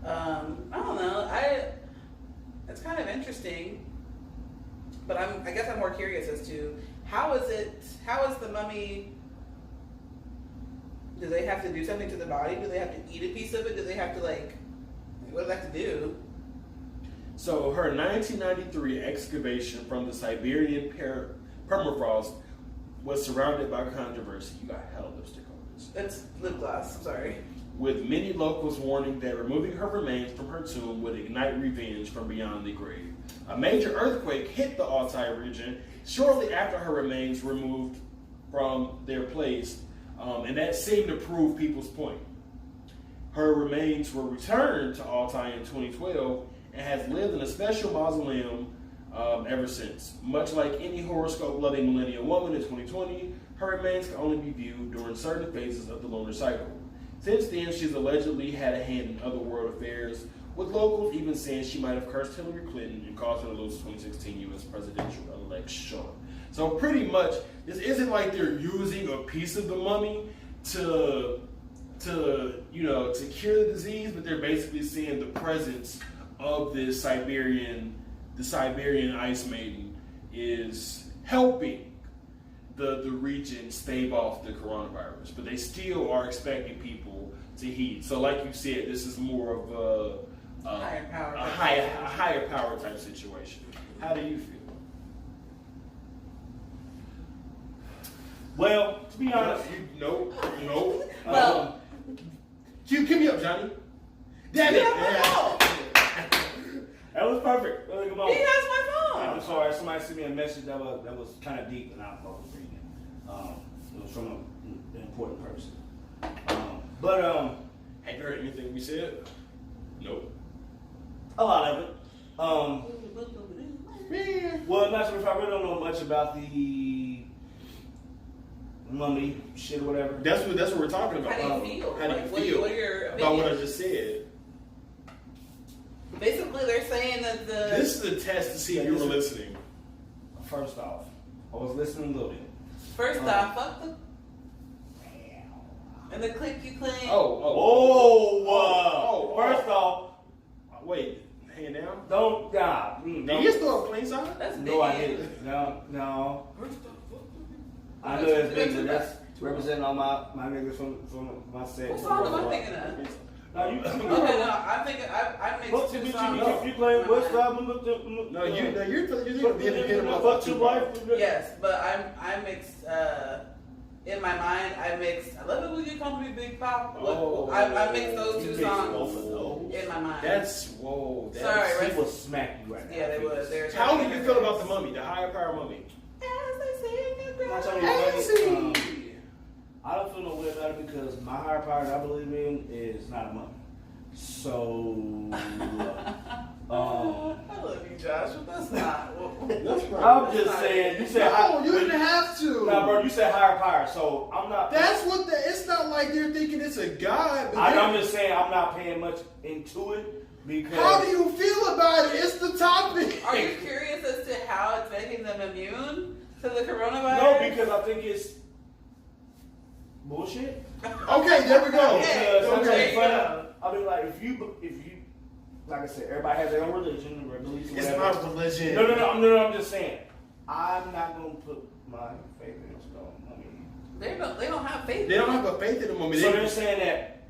I don't know. It's kind of interesting, but I guess I'm more curious as to how is the mummy, do they have to do something to the body? Do they have to eat a piece of it? Do they have to what do they have to do? So her 1993 excavation from the Siberian permafrost was surrounded by controversy. You got hella lipstick on It's lip gloss. I'm sorry. With many locals warning that removing her remains from her tomb would ignite revenge from beyond the grave. A major earthquake hit the Altai region shortly after her remains were removed from their place, and that seemed to prove people's point. Her remains were returned to Altai in 2012 and has lived in a special mausoleum ever since. Much like any horoscope-loving millennial woman in 2020, her remains can only be viewed during certain phases of the lunar cycle. Since then, she's allegedly had a hand in other world affairs, with locals even saying she might have cursed Hillary Clinton and caused her to lose the 2016 U.S. presidential election. So pretty much, this isn't like they're using a piece of the mummy to cure the disease, but they're basically saying the presence of the Siberian ice maiden is helping the region stave off the coronavirus, but they still are expecting people to heed. So, like you said, this is more of a higher power type situation. How do you feel? Well, to be honest, No. Well, Give me up, Johnny. Damn it! that was perfect. Really, come on. he has my phone. I'm sorry, somebody sent me a message that was kind of deep, and I was reading it. It was from an important person. Have you heard anything we said? Nope. A lot of it. Well, not sure if I really don't know much about the mummy shit or whatever. That's what we're talking about. How do you feel? How do you Like, feel what are your about what I opinions? just said? Basically, they're saying that This is a test to see if you were listening. First off, I was listening a little bit. first off, fuck the and the click you claim. First off, wait, hand down. don't Did you throw a plain sign? That's big. No, I didn't. No. I know it's big, but that's representing all my niggas from my set. What song am I thinking of? No, you. Okay, no, I'm thinking I mixed two songs. You claim West Side. No, you're hitting my fuck too life. Yes, but I mixed in my mind. I love it when you call me Big Pop. I mixed those two songs in my mind. That's Sorry, right? He will smack you right now. Yeah, they was. How do you feel about the mummy, the higher power mummy? As they sing and Not cry. telling you, I don't feel no way about it because my higher power that I believe in is not a mummy. So, I love you, Josh, but that's not. That's right. I'm just saying. You said No, you didn't have to. Nah, bro, you said higher power, so I'm not. That's what it's not like they're thinking it's a god. But I'm just saying I'm not paying much into it because. How do you feel about it? It's the topic. Are you curious as to how it's making them immune to the coronavirus? No, because I think it's bullshit. Okay, there we go. Okay, Because there you go. I mean, like if you, like I said, everybody has their own religion, their beliefs. It's whatever. not religion. No. I'm just saying, I'm not gonna put my faith in a stone. I mean, They don't have faith. They don't have a faith in the mummy. so they're saying that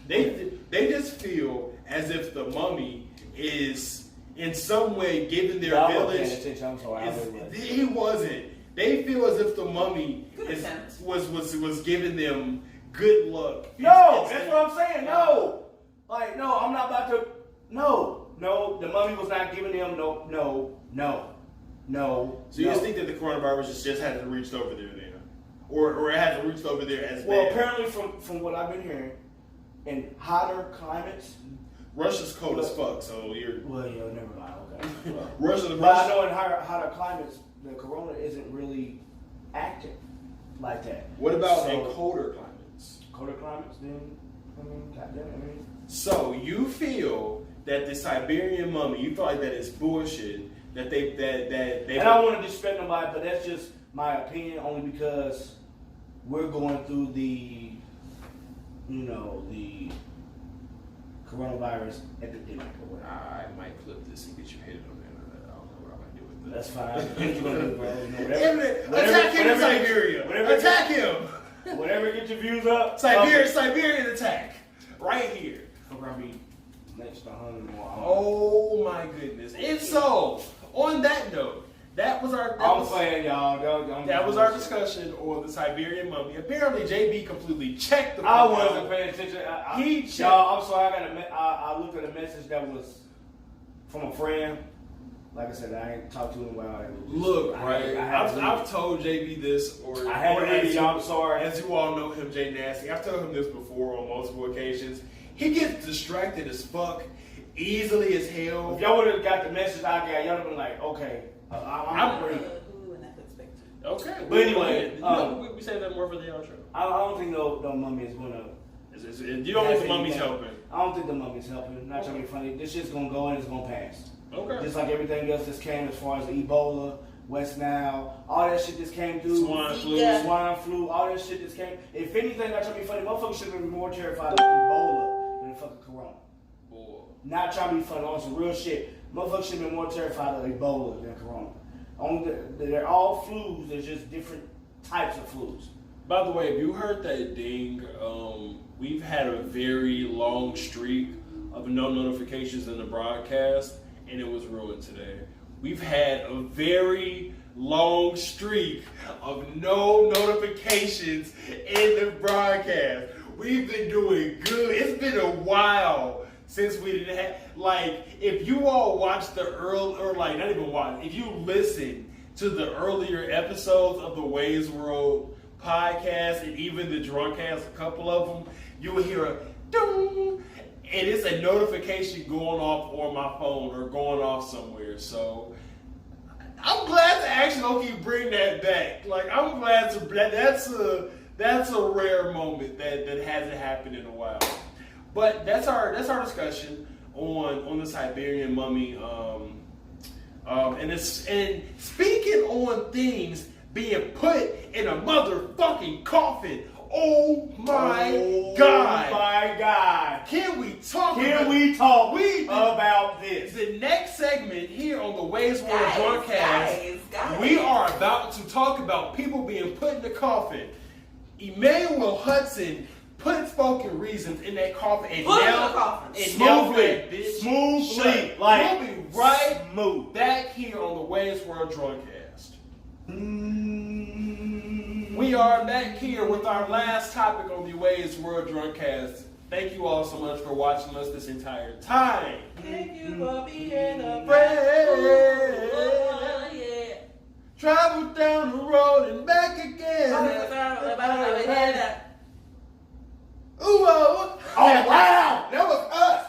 They just feel as if the mummy is in some way giving their I wasn't paying village. attention. I'm sorry. I really wasn't. He wasn't. They feel as if the mummy Good attempt. was giving them good luck. No, that's what I'm saying. No, like no, I'm not about to. No, the mummy was not giving them no. So you just think that the coronavirus just hasn't reached over there then, or it hasn't reached over there as Well, bad? apparently from what I've been hearing, in hotter climates. Russia's cold as fuck, so you're. Well, yeah, never mind. Okay. Russia. But I know in hotter climates, the corona isn't really active like that. What about in So- colder climates? Colder climates, then goddamn it, I mean. So you feel that the Siberian mummy, you feel like that is bullshit. That they. And I don't want to disrespect nobody, but that's just my opinion, only because we're going through the coronavirus epidemic or whatever. I might flip this and get you hit on that. I don't know what I'm gonna do with That's this. fine. You're gonna do, bro. Attack him in Siberia. whatever- Attack him. Whatever get your views up. Siberian attack. Right here. We're gonna be next to 100 more. Oh my goodness. And so, on that note, That was our. I'm playing, y'all. That was our discussion on the Siberian mummy. Apparently, JB completely checked the. I wasn't paying attention. He checked. Y'all, I'm sorry. I looked at a message that was from a friend. Like I said, I ain't talked to him in a while. Look, right? I've told JB this, or I had to read it, y'all. I'm sorry. As you all know him, Jay Nasty. I've told him this before on multiple occasions. He gets distracted as fuck, easily as hell. If y'all would have got the message I got, y'all would have been like, okay, I'm agree. Okay. But anyway, we say that more for the outro. I don't think no mummy is gonna. You don't think the mummy's helping? I don't think the mummy's helping. Not trying to be funny. This shit's gonna go and it's gonna pass. Okay. Just like everything else that's came as far as Ebola, West Nile, all that shit that's came through. Swine flu, all that shit that's came. If anything, not trying to be funny, motherfuckers should have been more terrified of Ebola than fucking Corona. Boy. Not trying to be funny, on some real shit. Motherfuckers should have been more terrified of Ebola than Corona. They're all flus, they're just different types of flus. By the way, if you heard that ding, we've had a very long streak of no notifications in the broadcast, and it was ruined today. We've had a very long streak of no notifications in the broadcast. We've been doing good. It's been a while since we didn't have, like, if you all watched the not even watch, if you listen to the earlier episodes of the Wei'S World podcast and even the Drunkcast, a couple of them, you will hear a ding, and it's a notification going off on my phone or going off somewhere. So I'm glad to actually bring that back. Like, I'm glad to, that's a rare moment that hasn't happened in a while. But that's our discussion on the Siberian mummy. And speaking on things being put in a motherfucking coffin. Oh my God! Oh my God! Can we talk about this? The next segment here on the Wei'S World Drunkcast, we are about to talk about people being put in the coffin. Emmanuel Hudson put spoken reasons in that coffin and smoothly, like we'll be right smooth back here on the Wei'S World Drunkcast. We are back here with our last topic on the Wei'S World Drunkcast. Thank you all so much for watching us this entire time. Thank you for being a friend. Travel down the road and back again. Ooh, oh wow, that was us.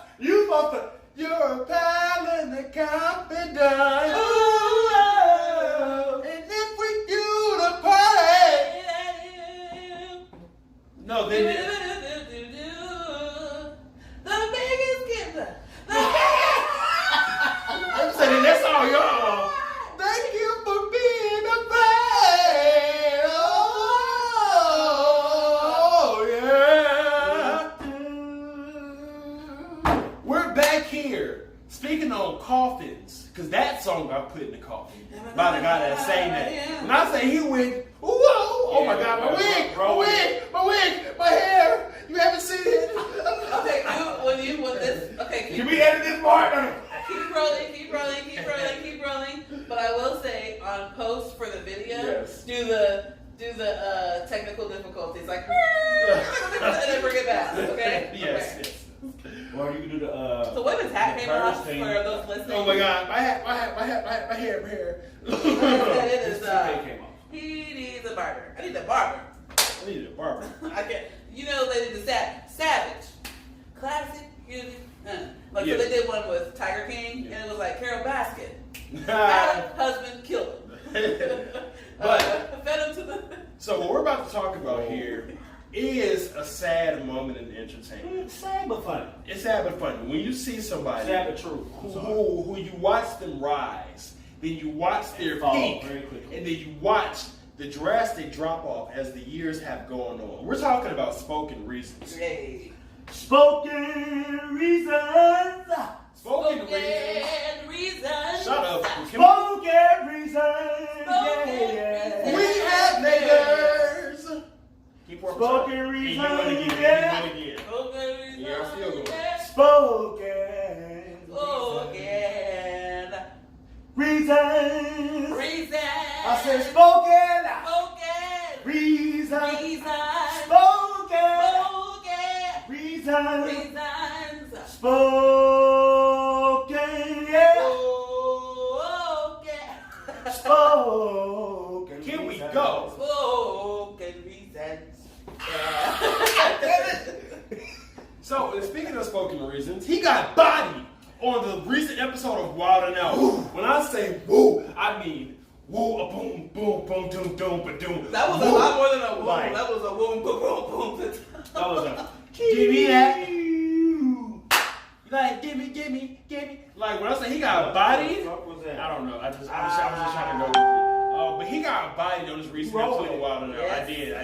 You're a pal in the confidant. Ooh, oh, and if we do the party, no, then the biggest giver. I'm saying that's all y'all. Thank you for being a friend. Oh yeah. We're back here speaking on coffins, because that song got put in the coffin by the guy that sang that. When I say he went, whoa, oh my God, my wig, my hair. You haven't seen it. Okay, when this, okay, Can we edit this part? keep rolling. But I will say, on post for the video, Yes. do the technical difficulties, like, and then bring it back, okay? Yes. Okay. Or you can do the So what is happening the for first thing. those listening? Oh my God, my hair. It is, came off. he needs a barber. I need a barber. I need a barber. I can't. You know they did the Savage. Classic. Like, Yes. so they did one with Tiger King, and it was like Carol Baskin. Husband killed him. But fed him to the... so what we're about to talk about here is a sad moment in entertainment. It's sad but funny. It's sad but funny. When you see somebody Sad but true. who you watch them rise, then you watch their fall peak, very quickly. and then you watch the drastic drop off as the years have gone on. We're talking about spoken reasons. Hey. Spoken reasons. Spoken reasons. Shut up. Spoken reasons. Yeah. We have neighbors. Keep working. Spoken And reasons. you want to get Yeah. Yeah, I'm still going. Spoken. Spoken. Reasons. Reason. I said spoken. Spoken. Reason. Reasons. Spoken. Spoken. Reason. Reasons. Spoken. Yeah. Spoken. Spoken. Here we reasons. go. Spoken reasons. Yeah. So, and speaking of spoken reasons, he got bodied on the recent episode of Wild 'N Out. When I say woo, I mean woo, a boom, boom, boom, doom, doom, ba doom. That was woo. a lot more than a boom. Like- That was a boom, boom, boom, boom. That was a. Give me that. Like, give me. Like, when I say he got bodied, What was that? I don't know. I was just trying to go with it. But he got bodied on this recent Roll episode with of it. Wild 'N Out.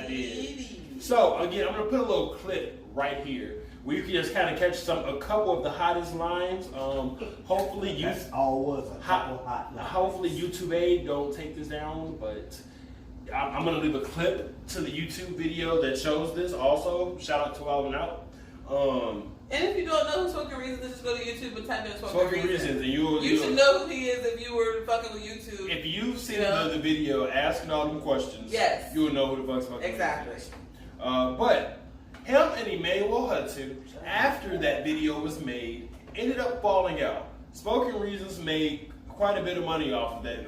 I did. So, again, I'm going to put a little clip right here where you can just kind of catch a couple of the hottest lines. Hopefully, That's all was a couple hot lines. hopefully YouTube aid don't take this down, but I'm going to leave a clip to the YouTube video that shows this also. Shout out to Wild 'N Out. And if you don't know who Spoken Reasons, just go to YouTube and type in Spoken Spoken Reasons. Reasons, and You should know who he is if you were fucking with YouTube. If you've seen Yeah. the video asking all them questions, Yes. you will know who the fuck's Spoken Exactly. Reasons is. But him and Emmanuel Hudson, after that video was made, ended up falling out. Spoken Reasons made quite a bit of money off of that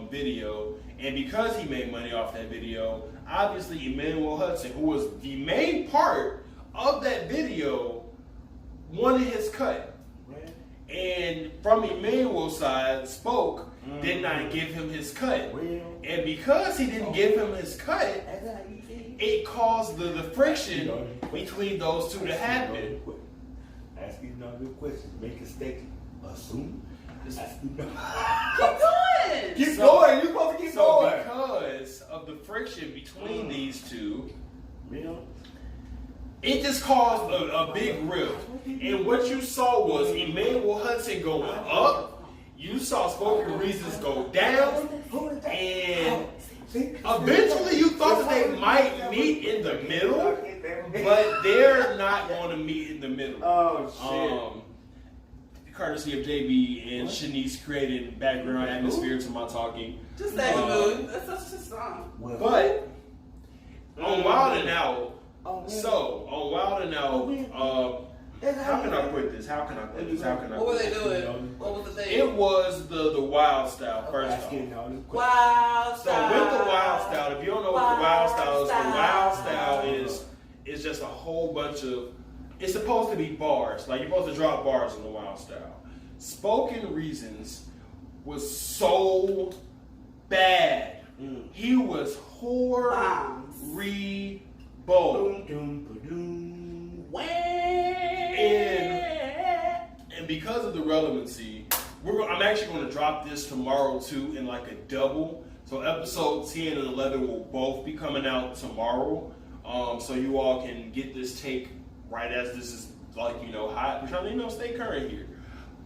video, and because he made money off that video, obviously Emmanuel Hudson, who was the main part of that video, wanted his cut. And from Emmanuel's side, Spoke did not give him his cut. And because he didn't give him his cut, it caused the friction between those two to happen. Ask you another question. Make a statement. Assume. Keep going. Keep going. You're supposed to keep So going. because of the friction between these two, Real. it just caused a big rift. And what you saw was Emmanuel Hudson going up. You saw Spoken Reasons go down. And eventually you thought that they might meet in the middle. But they're not going to meet in the middle. Oh shit. Courtesy of JB and Shanice created background atmosphere to my talking. Just say the mood. That's such a song. But on Wild 'N Out, on Wild 'N Out, how can I put this? How can I put this? What were they doing? What was the thing? It was the wild style first off. Wild So style. with the wild style, if you don't know what the wild style is, the wild style is just a whole bunch of. It's supposed to be bars, like you're supposed to drop bars in the wild style. Spoken Reasons was so bad. He was horrible. And because of the relevancy, I'm actually going to drop this tomorrow too in like a double. So episode 10 and 11 will both be coming out tomorrow. So you all can get this take right as this is hot. We're trying to stay current here.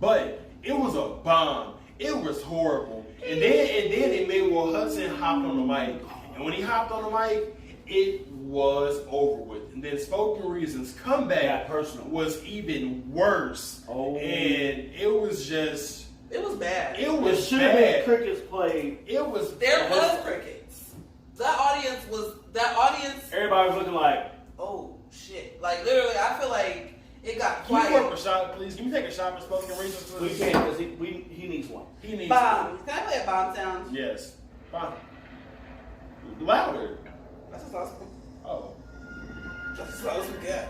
But it was a bomb. It was horrible. And then Emmanuel Hudson hopped on the mic. And when he hopped on the mic, it was over with. And then Spoken Reasons comeback was even worse. Oh. And it was just. It was bad. It was should have bad. been crickets played. It was. There was crickets. That audience. Everybody was looking like. Oh shit! Like literally, I feel like it got Can you quiet. pour up a shot, please? Can you take a shot for Spoken Reasons, We please? can't because he needs one. He needs Bomb. Can I play a bomb sound? Yes. Fine. Louder. That's a sauce. Oh. That's a sauce we got.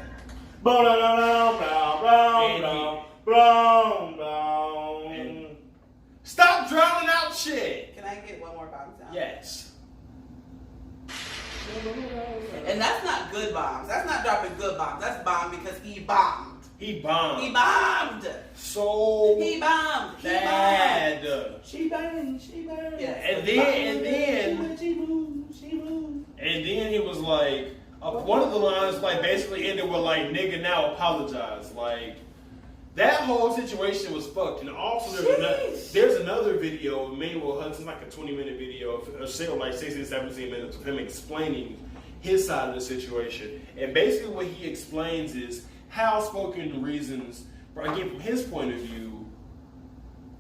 Stop drowning out shit. Can I get one more bomb sound? Yes. And that's not good bombs. That's not dropping good bombs. That's bomb because he bombed. He bombed. He bombed. So He bombed. He bad. She banged. Yes. And then he was like, one of the lines like basically ended with like, nigga now apologize. Like that whole situation was fucked. And also there's another video of Emmanuel Hudson, like a 20-minute video of like 16, 17 minutes of him explaining his side of the situation. And basically what he explains is how Spoken Reasons, again from his point of view,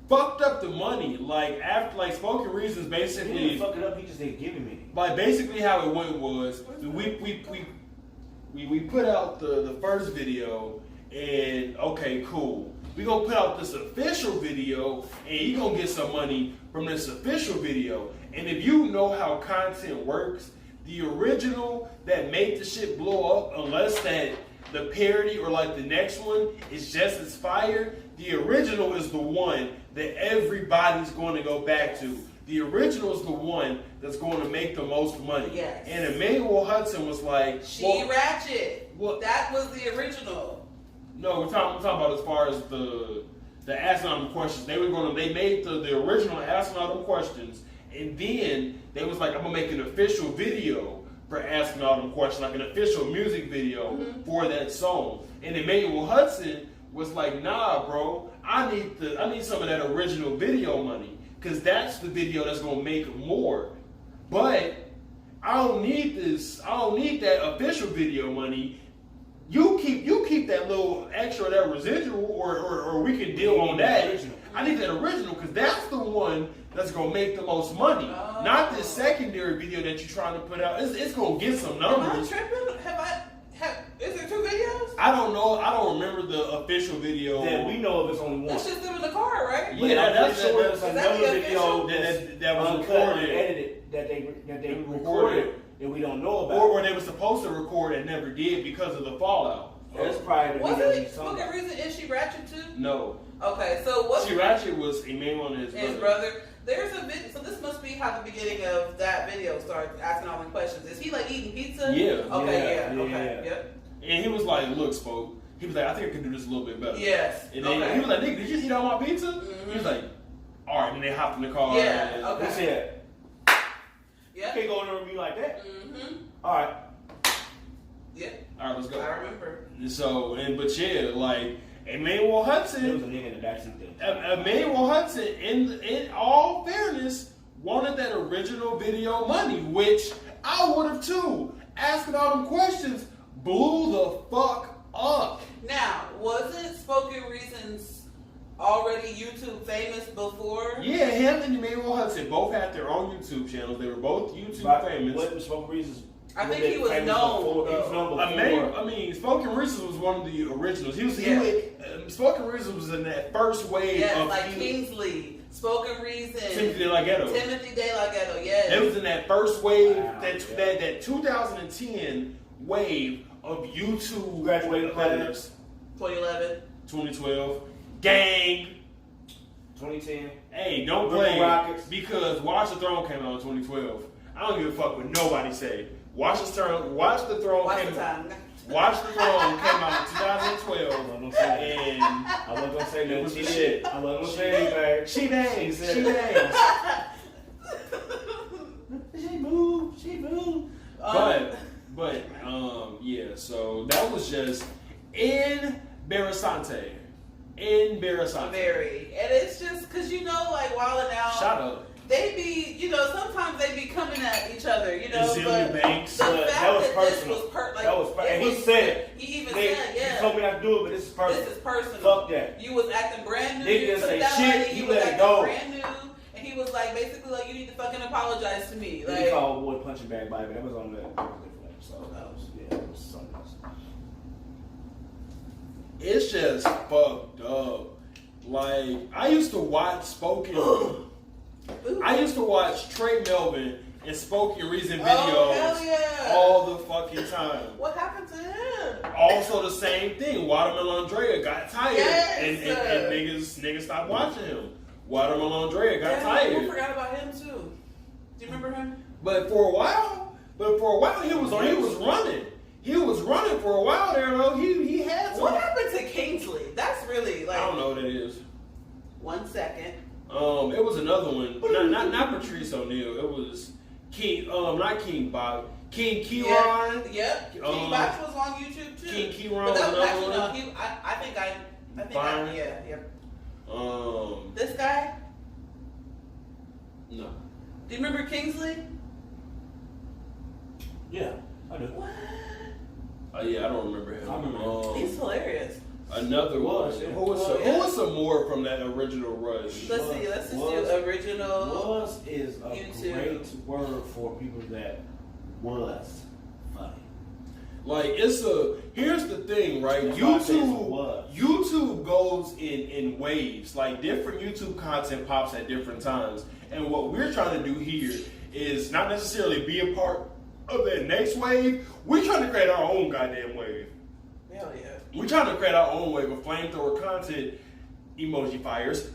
fucked up the money. Like after like Spoken Reasons He basically didn't fuck it up. He just didn't give him any. like basically how it went was we put out the first video and okay, cool. We gonna put out this official video and you gonna get some money from this official video. And if you know how content works, the original that made the shit blow up, unless that the parody or like the next one is just as fire, the original is the one that everybody's going to go back to. The original is the one that's going to make the most money. Yes. And Emmanuel Hudson was like, Ratchet. Well, That was the original. no, we're talking about as far as the asking them questions. They made the original asking all them questions, and then they was like, I'm gonna make an official video for asking all them questions, like an official music video for that song. And Emmanuel Hudson was like, nah, bro, I need some of that original video money, because that's the video that's gonna make more. But I don't need that official video money. You keep that little extra, that residual, or we can deal on that. Original. I need that original, because that's the one that's gonna make the most money. Oh. Not this secondary video that you're trying to put out. It's gonna get some Am I numbers. tripping? Is there 2 videos? I don't know. I don't remember the official video. That we know of, it's only one. That's just them in the car, right? Yeah, that's sure that's there's that another the video that was uncut and recorded. edited that they Recorded. recorded that we don't know about. Or they were supposed to record and never did because of the fallout. That's probably the Was video it you saw. Spoken Reason? Is she ratchet too? No. Okay, so what? She Ratchet was Emmanuel and His brother. There's a video. So this must be how the beginning of that video starts, asking all the questions. Is he like eating pizza? Yeah. Okay. Yeah, Okay. yeah. Yep. And he was like, look, Spoke. He was like, I think I can do this a little bit better. Yes. And then he was like, nigga, did you eat all my pizza? Mhm. He was like, all right. And they hopped in the car. Yeah, and- okay. He said, you Yep. can't go in there with me like that. Mm-hmm. All right. Yeah. All right, let's go. I remember. So, but yeah, like, Emmanuel There was Hudson, a nigga in the backseat there. Emmanuel Hudson, in all fairness, wanted that original video money, which I would have too. Asking all them questions blew the fuck up. Now, wasn't Spoken Reasons already YouTube famous before? Yeah, him and Emmanuel Hudson both had their own YouTube channels. They were both YouTube famous. What Spoken Reasons? I think he was famous known, before. He was though. known before. I mean, Spoken Reasons was one of the originals. Yeah. Spoken Reasons was in that first wave Yes, of like Kingsley, Spoken Reason, Timothy De La Ghetto. Timothy De La Ghetto, yes. It was in that first wave, Wow, that 2010 wave of YouTube Graduating competitors. 2011. 2012, gang. 2010. Hey, don't Little play Rockets. because Watch the Throne came out in 2012. I don't give a fuck what nobody say. Watch the Throne Watch the came time. Watch the Throne came out in 2012, I wasn't gonna say and I wasn't gonna say it nothing. was the She shit. did. I wasn't gonna say anything. She names. said She it. names. She moved. But yeah. So that was just embarrassante. Very. And it's just because, like Wild 'N Out. Shut up. They be, sometimes they be coming at each other, Zillion but Banks. the But fact that was this personal. was That was and he said it. He even They- said, yeah. He told me not to do it, but this is personal. This is personal. Fuck that. You was acting brand new. Nigga You didn't took say that shit. money, He you was let it acting go. brand new. And he was like, basically, like, you need to fucking apologize to me. Then Like, he called boy punching bag by, but that was on the different episode. That was something else. It's just fucked up. Like, I used to watch Spoken. I used to watch Trey Melvin and Spoken Reason videos oh, hell yeah. all the fucking time. What happened to him? Also the same thing. Watermelon Andrea got tired, Yes. and niggas stopped watching him. Watermelon Andrea got I tired. forgot about him too. Do you remember him? But for a while he was running. He was running for a while there though. He had some. What happened to Kingsley? That's really like. I don't know what it is. 1 second. It was another one. Not Patrice O'Neal. It was King. Not King Bob. King Kieran. Yep. King Box was on YouTube too. King Kieran But was that was another actually one. no. I think Byron? yep. This This guy. no. Do you remember Kingsley? Yeah, I do. What? Yeah, I don't remember him. I remember He's hilarious. Another one. Was, yeah. Who was some more from that original Rush? Let's just do original. Was is a YouTube. great word for people that was funny. Like here's the thing, right? That's why I say it's a YouTube was. YouTube goes in waves. Like different YouTube content pops at different times. And what we're trying to do here is not necessarily be a part of that next wave. We're trying to create our own goddamn wave. Hell yeah. We're trying to create our own wave of flamethrower content, emoji fires,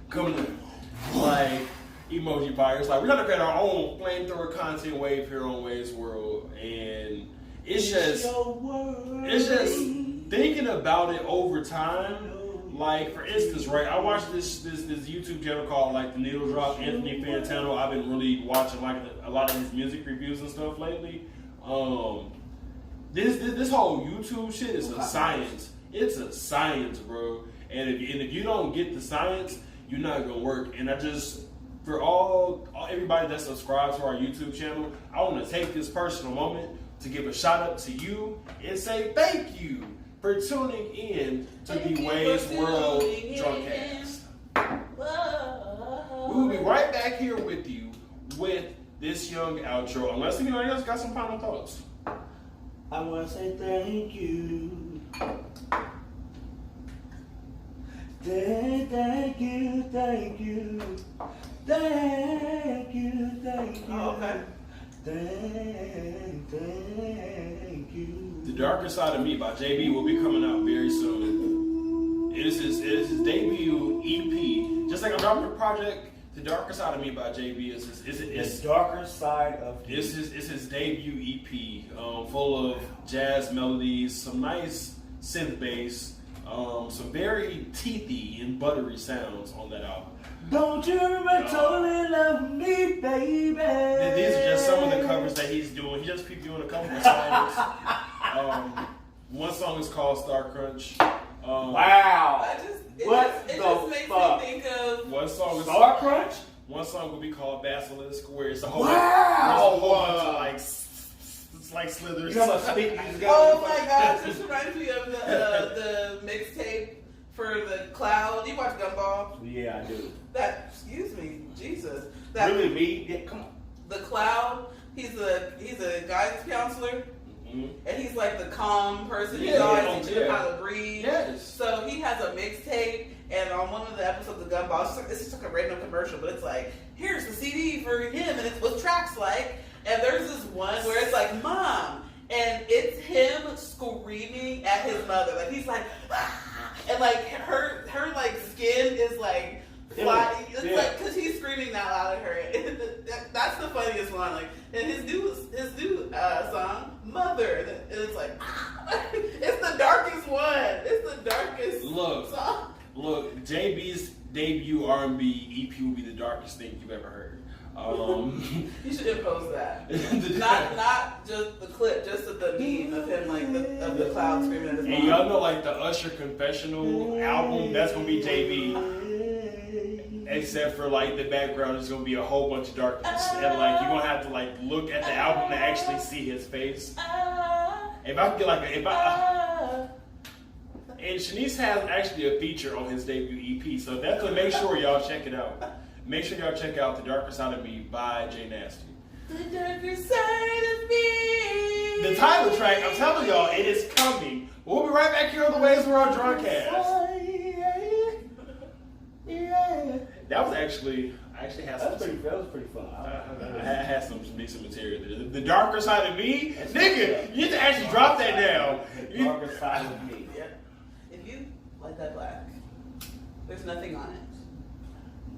coming like emoji fires. Like we're trying to create our own flamethrower content wave here on Wei'S World, and it's just thinking about it over time. Like for instance, right? I watched this YouTube channel called like the Needle Drop, Anthony Fantano. I've been really watching like a lot of his music reviews and stuff lately. This whole YouTube shit is a science. It's a science, bro. And if you don't get the science, you're not gonna work. And I just, for everybody that subscribes to our YouTube channel, I want to take this personal moment to give a shout out to you and say thank you for tuning in to the Wei'S World Drunkcast. We will be right back here with you with this young outro. Unless anybody else got some final thoughts. I want to say thank you. Thank you. Thank you. Oh, okay. Thank you. The Darker Side of Me by JB will be coming out very soon. It is his debut EP. Just like I'm dropping a project, The Darker Side of Me by JB is The Darker Side of Me. It's his debut EP, full of jazz melodies, some nice synth bass, some very teethy and buttery sounds on that album. Don't you totally love me, baby? These are just some of the covers that he's doing. He just keeps doing a couple of songs. One song is called Star Crunch. Wow. It just makes me think of One song is Star Crunch? One song will be called Basilisk, where it's a whole, Wow. bunch of like, it's like slithers. You know what speak these guys? Oh my gosh, this reminds me of the mixtape for the Cloud. You watch Gumball? Yeah, I do. Excuse me, Jesus. Really, me? Yeah, come on. The Cloud. He's a guidance counselor, and he's like the calm person. He's always teaching him how to breathe. Yes. So he has a mixtape, and on one of the episodes of Gumball, it's just like a random commercial, but it's like, here's the CD for him, and it's what tracks like. And there's this one where it's like, Mom, and it's him screaming at his mother. Like he's like, ah! And like her like skin is like flying. It's like because he's screaming that loud at her. That's the funniest one. Like, and his new song, Mother. And it's like, ah! It's the darkest one. It's the darkest song. Look, JB's debut R&B EP will be the darkest thing you've ever heard. You should impose that. not just the clip, just the meme of him like of the Cloud screaming at his mom. And y'all know like the Usher Confessional album, that's gonna be JB. Except for like the background is gonna be a whole bunch of darkness. And like you're gonna have to like look at the album to actually see his face. If I could get like and Shanice has actually a feature on his debut EP, so definitely make sure y'all check it out. Make sure y'all check out The Darker Side of Me by Jay Nasty. The darker side of me. The title track, I'm telling y'all, it is coming. We'll be right back here on the Wei'S World Drunkcast. That was actually, I actually had some. That was pretty fun. I had some decent material there. The Darker Side of Me, nigga, you need to actually drop that down. The Darker Side of Me. Yeah. If you like that black, there's nothing on it.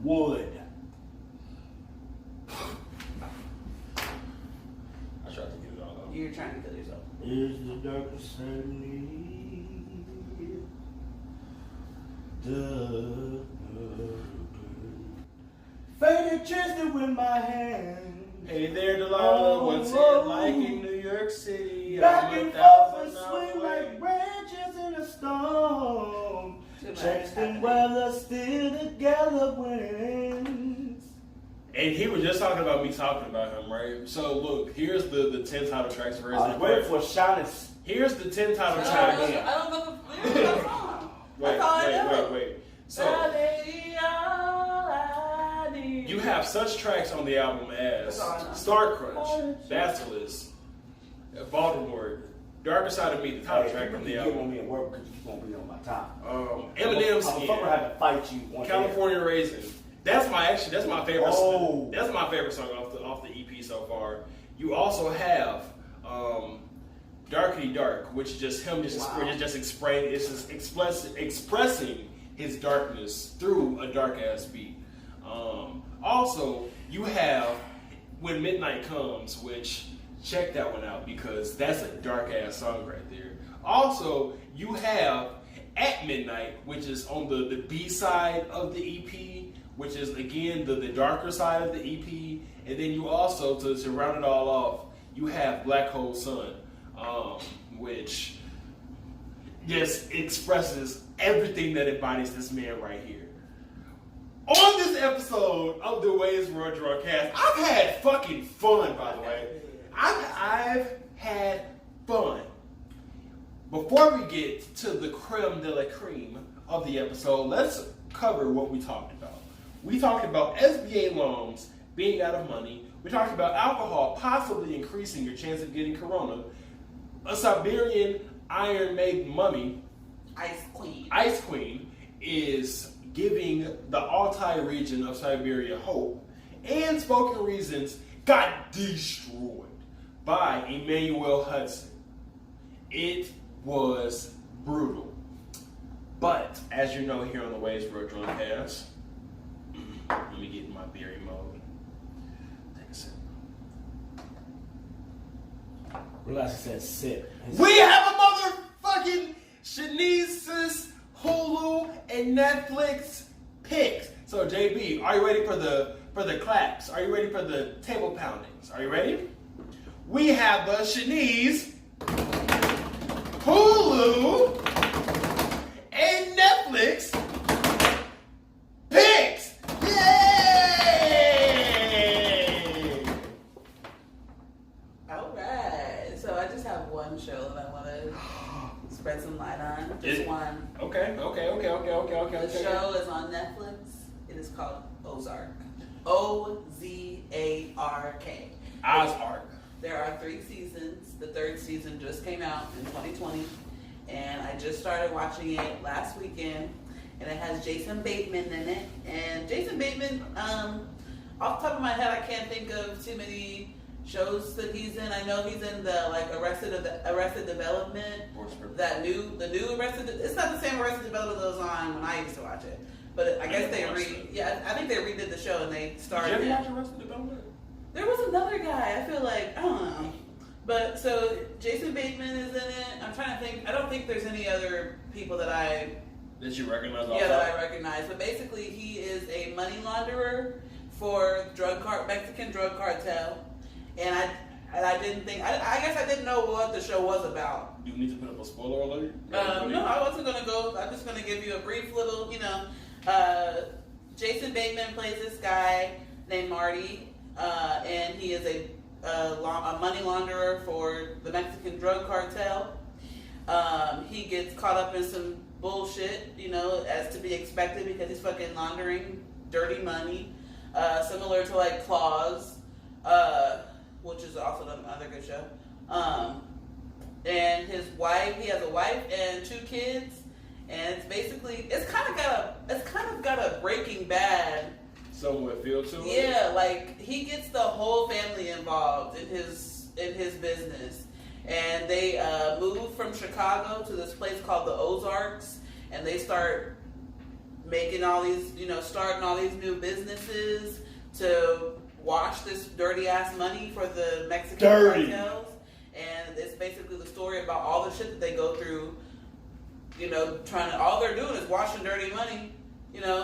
Wood. I tried to get it all out. You're trying to kill yourself. Is the darker side of me. Faded chested with my hand. Hey there, Delilah. What's it like in New York City? Back and forth and swing like branches in a storm. Chasing weather, still together wins. And he was just talking about me talking about him, right? So look, here's the 10 title tracks for his. I was waiting for Shaughnessy's. Here's the 10 title I tracks. don't know the lyrics. such tracks on the album as That's all I know. Star Crunch, Basilisk, Baltimore, Darker Side of Me, the top track from the Get on album. me at work because you're gonna be on my top. Eminem's I'm gonna have to fight you one day. California Raisin. That's my favorite. Oh. That's my favorite song off the EP so far. You also have Darkity Dark, which is just him expressing his darkness through a dark ass beat. Also, you have When Midnight Comes, which check that one out because that's a dark ass song right there. Also, you have At Midnight, which is on the B side of the EP, which is again the darker side of the EP. And then you also, to round it all off, you have Black Hole Sun, which just expresses everything that embodies this man right here. On this episode of the Wei'S Drunkcast, I've had fucking fun, by the way. I've had fun. Before we get to the creme de la creme of the episode, let's cover what we talked about. We talked about SBA loans being out of money. We talked about alcohol possibly increasing your chance of getting corona. A Siberian Iron Maiden mummy, Ice Queen, is giving the Altai region of Siberia hope. And Spoken Reasons got destroyed by Emmanuel Hudson. It was brutal. But, as you know here on the Wei'S Drunkcast, let me get in my berry mode. Take a sip. Realize it says sip. We have a motherfucking Shanice's Hulu and Netflix picks. So JB, are you ready for the claps? Are you ready for the table poundings? Are you ready? We have the Shanice, Hulu, and Netflix picks. Yay! Alright, so I just have one show that I want to spread some light on. Just one. Okay. The show is on Netflix. It is called Ozark. Ozark. Ozark. There are 3 seasons. The 3rd season just came out in 2020. And I just started watching it last weekend. And it has Jason Bateman in it. And Jason Bateman, off the top of my head, I can't think of too many shows that he's in. I know he's in the Arrested Development. The new Arrested. It's not the same Arrested Development that was on when I used to watch it. But I guess I think they redid the show and they started. Did you ever watch Arrested Development? There was another guy. I feel like I don't know. But so Jason Bateman is in it. I'm trying to think. I don't think there's any other people that you recognize? that I recognize. But basically, he is a money launderer for Mexican drug cartel. And I didn't think. I guess I didn't know what the show was about. Do you need to put up a spoiler alert? No, I wasn't gonna go. I'm just gonna give you a brief little. Jason Bateman plays this guy named Marty, and he is a money launderer for the Mexican drug cartel. He gets caught up in some bullshit, as to be expected because he's fucking laundering dirty money, similar to like Claws, which is also another good show. And his wife, he has a wife and 2 kids, and it's kind of got a Breaking Bad. Somewhat feel to it. Yeah, like he gets the whole family involved in his business, and they move from Chicago to this place called the Ozarks, and they start making all these, starting all these new businesses to wash this dirty ass money for the Mexican cartels. And it's basically the story about all the shit that they go through. All they're doing is washing dirty money.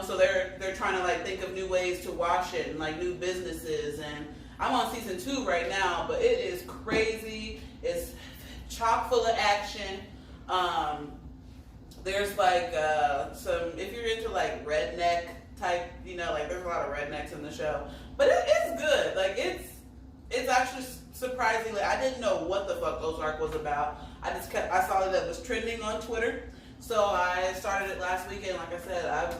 So they're trying to like think of new ways to wash it and like new businesses. And I'm on season 2 right now, but it is crazy. It's chock full of action. There's like if you're into like redneck type, like there's a lot of rednecks in the show, but it's good. Like it's actually surprisingly, I didn't know what the fuck Ozark was about. I saw that it was trending on Twitter, so I started it last weekend. Like I said,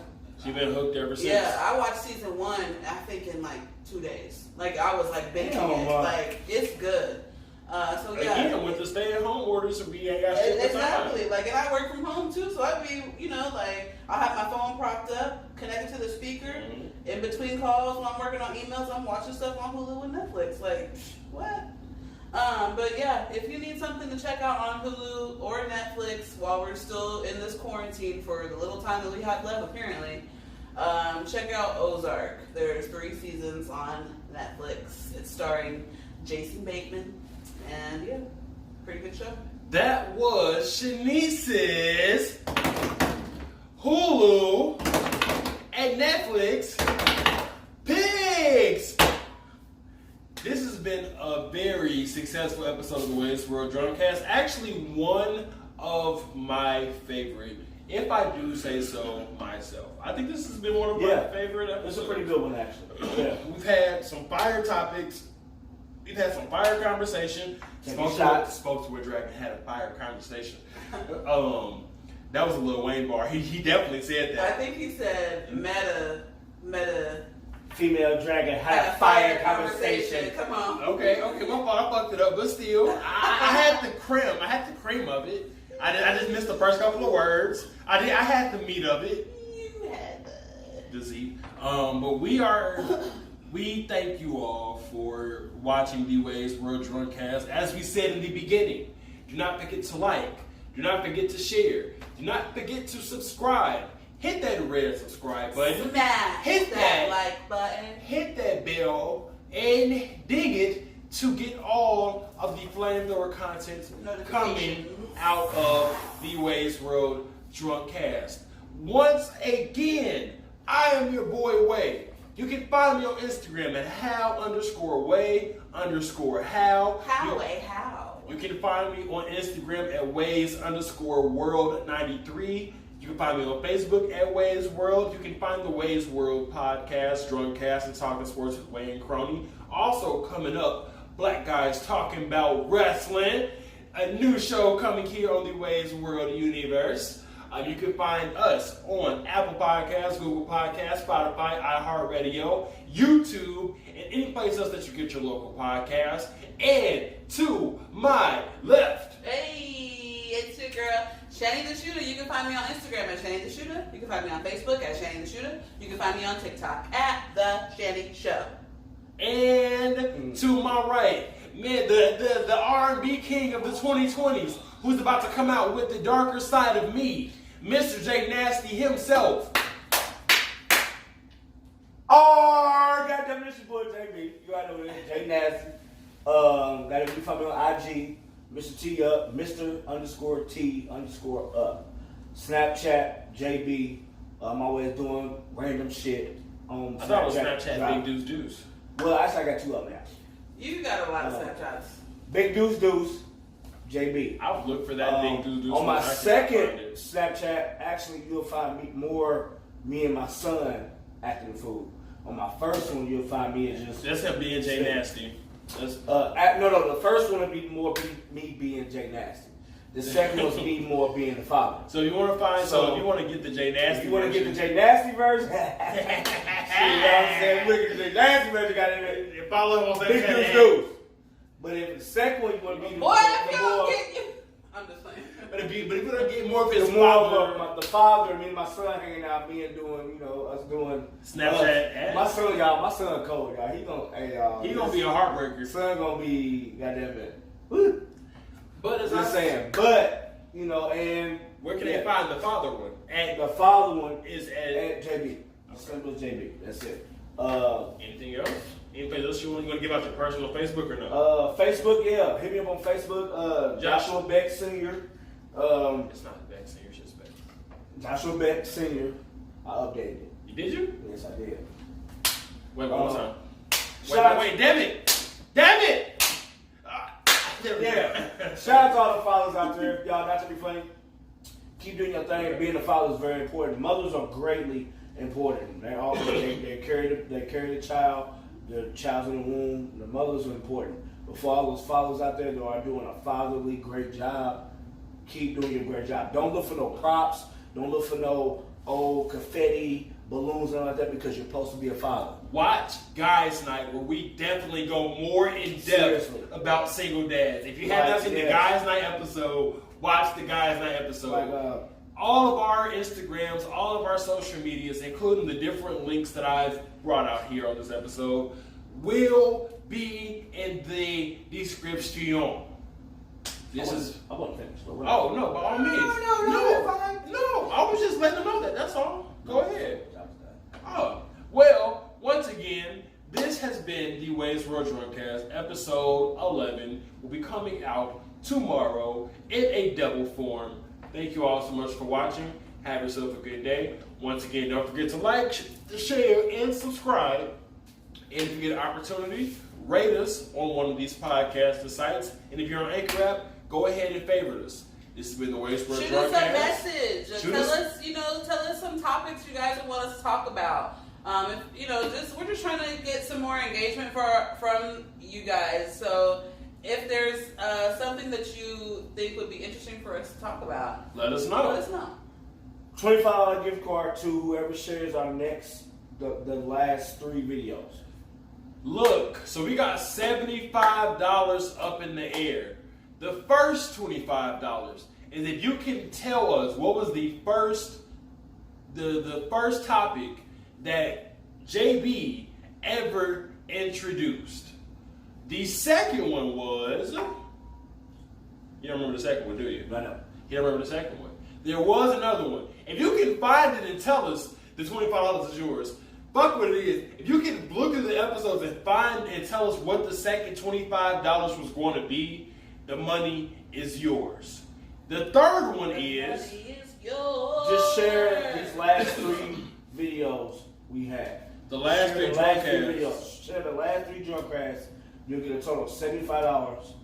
You've been hooked ever since. Yeah, I watched season 1, I think in like 2 days. Like I was like binging it. Like it's good. So yeah. Again, with the stay-at-home orders, we ain't got shit to Exactly. time. Like, and I work from home too, so I'd be, like, I'll have my phone propped up, connected to the speaker. Mm-hmm. In between calls, when I'm working on emails, I'm watching stuff on Hulu and Netflix. Like, what? But yeah, if you need something to check out on Hulu or Netflix while we're still in this quarantine for the little time that we have left, apparently, check out Ozark. There's 3 seasons on Netflix. It's starring Jason Bateman. And yeah, pretty good show. That was Shanice's Hulu and Netflix picks. This has been a very successful episode of the Wei'S World Drunkcast. Actually, one of my favorite, if I do say so myself. I think this has been one of my favorite episodes. It's a pretty good one, actually. Yeah. We've had some fire topics. We've had some fire conversation. Spoke to a dragon, had a fire conversation. That was a Lil Wayne bar. He definitely said that. I think he said meta. Female dragon had a fire conversation. Come on. Okay, my fault. I fucked it up, but still, I had the cream of it. I just missed the first couple of words. I had the meat of it. You had The Z. But we thank you all for watching the Wei'S World Drunkcast. As we said in the beginning, do not forget to like, do not forget to share, do not forget to subscribe. Hit that red subscribe button. Hit that like button. Hit that bell and ding it to get all of the flamethrower content coming out of the Wei'S World Drunkcast. Once again, I am your boy Way. You can find me on Instagram at how_way_how. How? You can find me on Instagram at Wei'S_world93. You can find me on Facebook at Wei'S World. You can find the Wei'S World podcast, Drunkcast, and Talking Sports with Way and Crony. Also coming up, Black Guys Talking About Wrestling. A new show coming here on the Wei'S World universe. You can find us on Apple Podcasts, Google Podcasts, Spotify, iHeartRadio, YouTube, and any place else that you get your local podcast. And to my left, hey, it's your girl, Shani the Shooter. You can find me on Instagram at Shani the Shooter. You can find me on Facebook at Shani the Shooter. You can find me on TikTok at The Shani Show. And to my right, man, the R&B king of the 2020s, who's about to come out with the darker side of me, Mr. J Nasty himself. Goddamn, this your boy JB. You already know it. J Nasty. Gotta be found me on IG. Mr. T Up. Mr_T_up. Snapchat JB. I'm always doing random shit on Snapchat. I thought it was Snapchat Big Deuce. Well, actually, I got 2 of them now. You got a lot of Snapchats. Big Deuce. JB. I would look for that Big Deuce. On my second Snapchat, actually, you'll find me and my son acting the fool. On my first one, you'll find me as just. That's him being J Nasty. No. The first one would be more me being J Nasty. The second one's me more being the father. So you want to find? So if you want to get the J Nasty, if you want to get the J Nasty version, you know what I'm saying? Look at the J Nasty version. Got it. Follow him on Big Deuce. But if the second one you want to be Boy, if you don't get you. I'm just saying. But if you want to get more of his the father, me and my son hanging out, me and doing, us doing Snapchat. My son cold, y'all. He gonna be a heartbreaker. Son gonna be goddamn it. Woo. But as I'm saying, and where can they find the father one? And the father one is at JB. Simple as JB. That's it. Anything else? Anything else you want to give out your personal Facebook or no? Facebook, yeah. Hit me up on Facebook. Joshua Beck Sr. It's not Beck Sr. It's just Beck. Joshua Beck Sr. I updated it. Did you? Yes, I did. Wait, one more time. Wait, damn it! Yeah. Shout out to all the fathers out there. Y'all, not to be funny. Keep doing your thing. Being a father is very important. Mothers are greatly important. They carry the child. The child's in the womb. The mothers are important. But for all those fathers out there that are doing a fatherly great job, keep doing your great job. Don't look for no props. Don't look for no confetti, balloons and all like that because you're supposed to be a father. Watch Guys Night, where we definitely go more in depth Seriously. about single dads. If you have not seen the Guys Night episode, watch the Guys Night episode. Like, all of our Instagrams, all of our social medias, including the different links that I've brought out here on this episode, will be in the description. This is. I want to finish. Oh no, by all means. No. I was just letting them know that. That's all. Go ahead. Oh well. Once again, this has been the Wei'S World Drunkcast, episode 11. Will be coming out tomorrow in a double form. Thank you all so much for watching. Have yourself a good day. Once again, don't forget to like, share, and subscribe. And if you get an opportunity, rate us on one of these podcast sites. And if you're on Anchor app, go ahead and favorite us. This has been the Wei'S World Drunkcast. Shoot us a message. Tell us some topics you guys want us to talk about. We're just trying to get some more engagement from you guys. So if there's something that you think would be interesting for us to talk about, let us know. $25 gift card to whoever shares our the last 3 videos. Look, so we got $75 up in the air. The first $25 is if you can tell us what was the first topic that JB ever introduced. The second one was, you don't remember the second one, do you? I know. You don't remember the second one. There was another one. If you can find it and tell us the $25 is yours, fuck what it is. If you can look at the episodes and find and tell us what the second $25 was going to be, the money is yours. The third one is just share these last 3 videos we had. The last 3 Drunkcasts. Share the last 3 Drunkcasts. You'll get a total of $75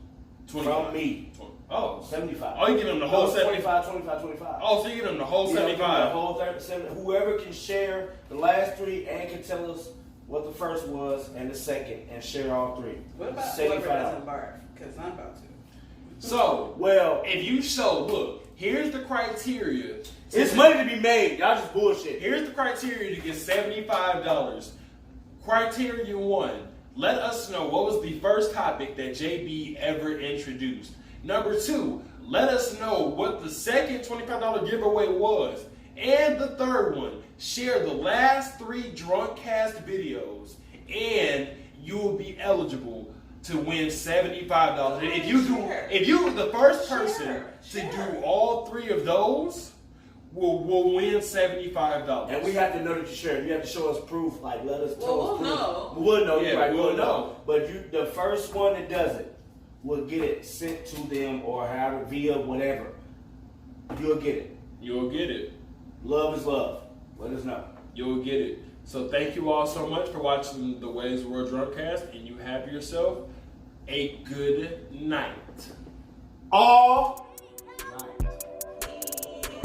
from me. Oh, 75. Oh, you give them the whole 25. Oh, so you give them the whole 75. The whole 30%. Whoever can share the last 3 and can tell us what the first was and the second, and share all 3. What about whoever doesn't barf? Because I'm about to. So, well, if you look, here's the criteria. It's money to be made. Y'all just bullshit. Here's the criteria to get $75. Criteria 1. Let us know what was the first topic that JB ever introduced. Number 2, let us know what the second $25 giveaway was. And the third one, share the last 3 Drunkcast videos, and you will be eligible to win $75. And if you're the first person to do all 3 of those, will win $75. And we have to know that you share. You have to show us proof. Like, let us tell us proof. Know. We'll know. Yeah, right, we'll know. But the first one that does it will get it sent to them or however via whatever. You'll get it. You'll get it. Love is love. Let us know. You'll get it. So thank you all so much for watching the Wei'S World Drunkcast, and you have yourself a good night. All night.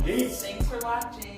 Peace. Thanks for watching.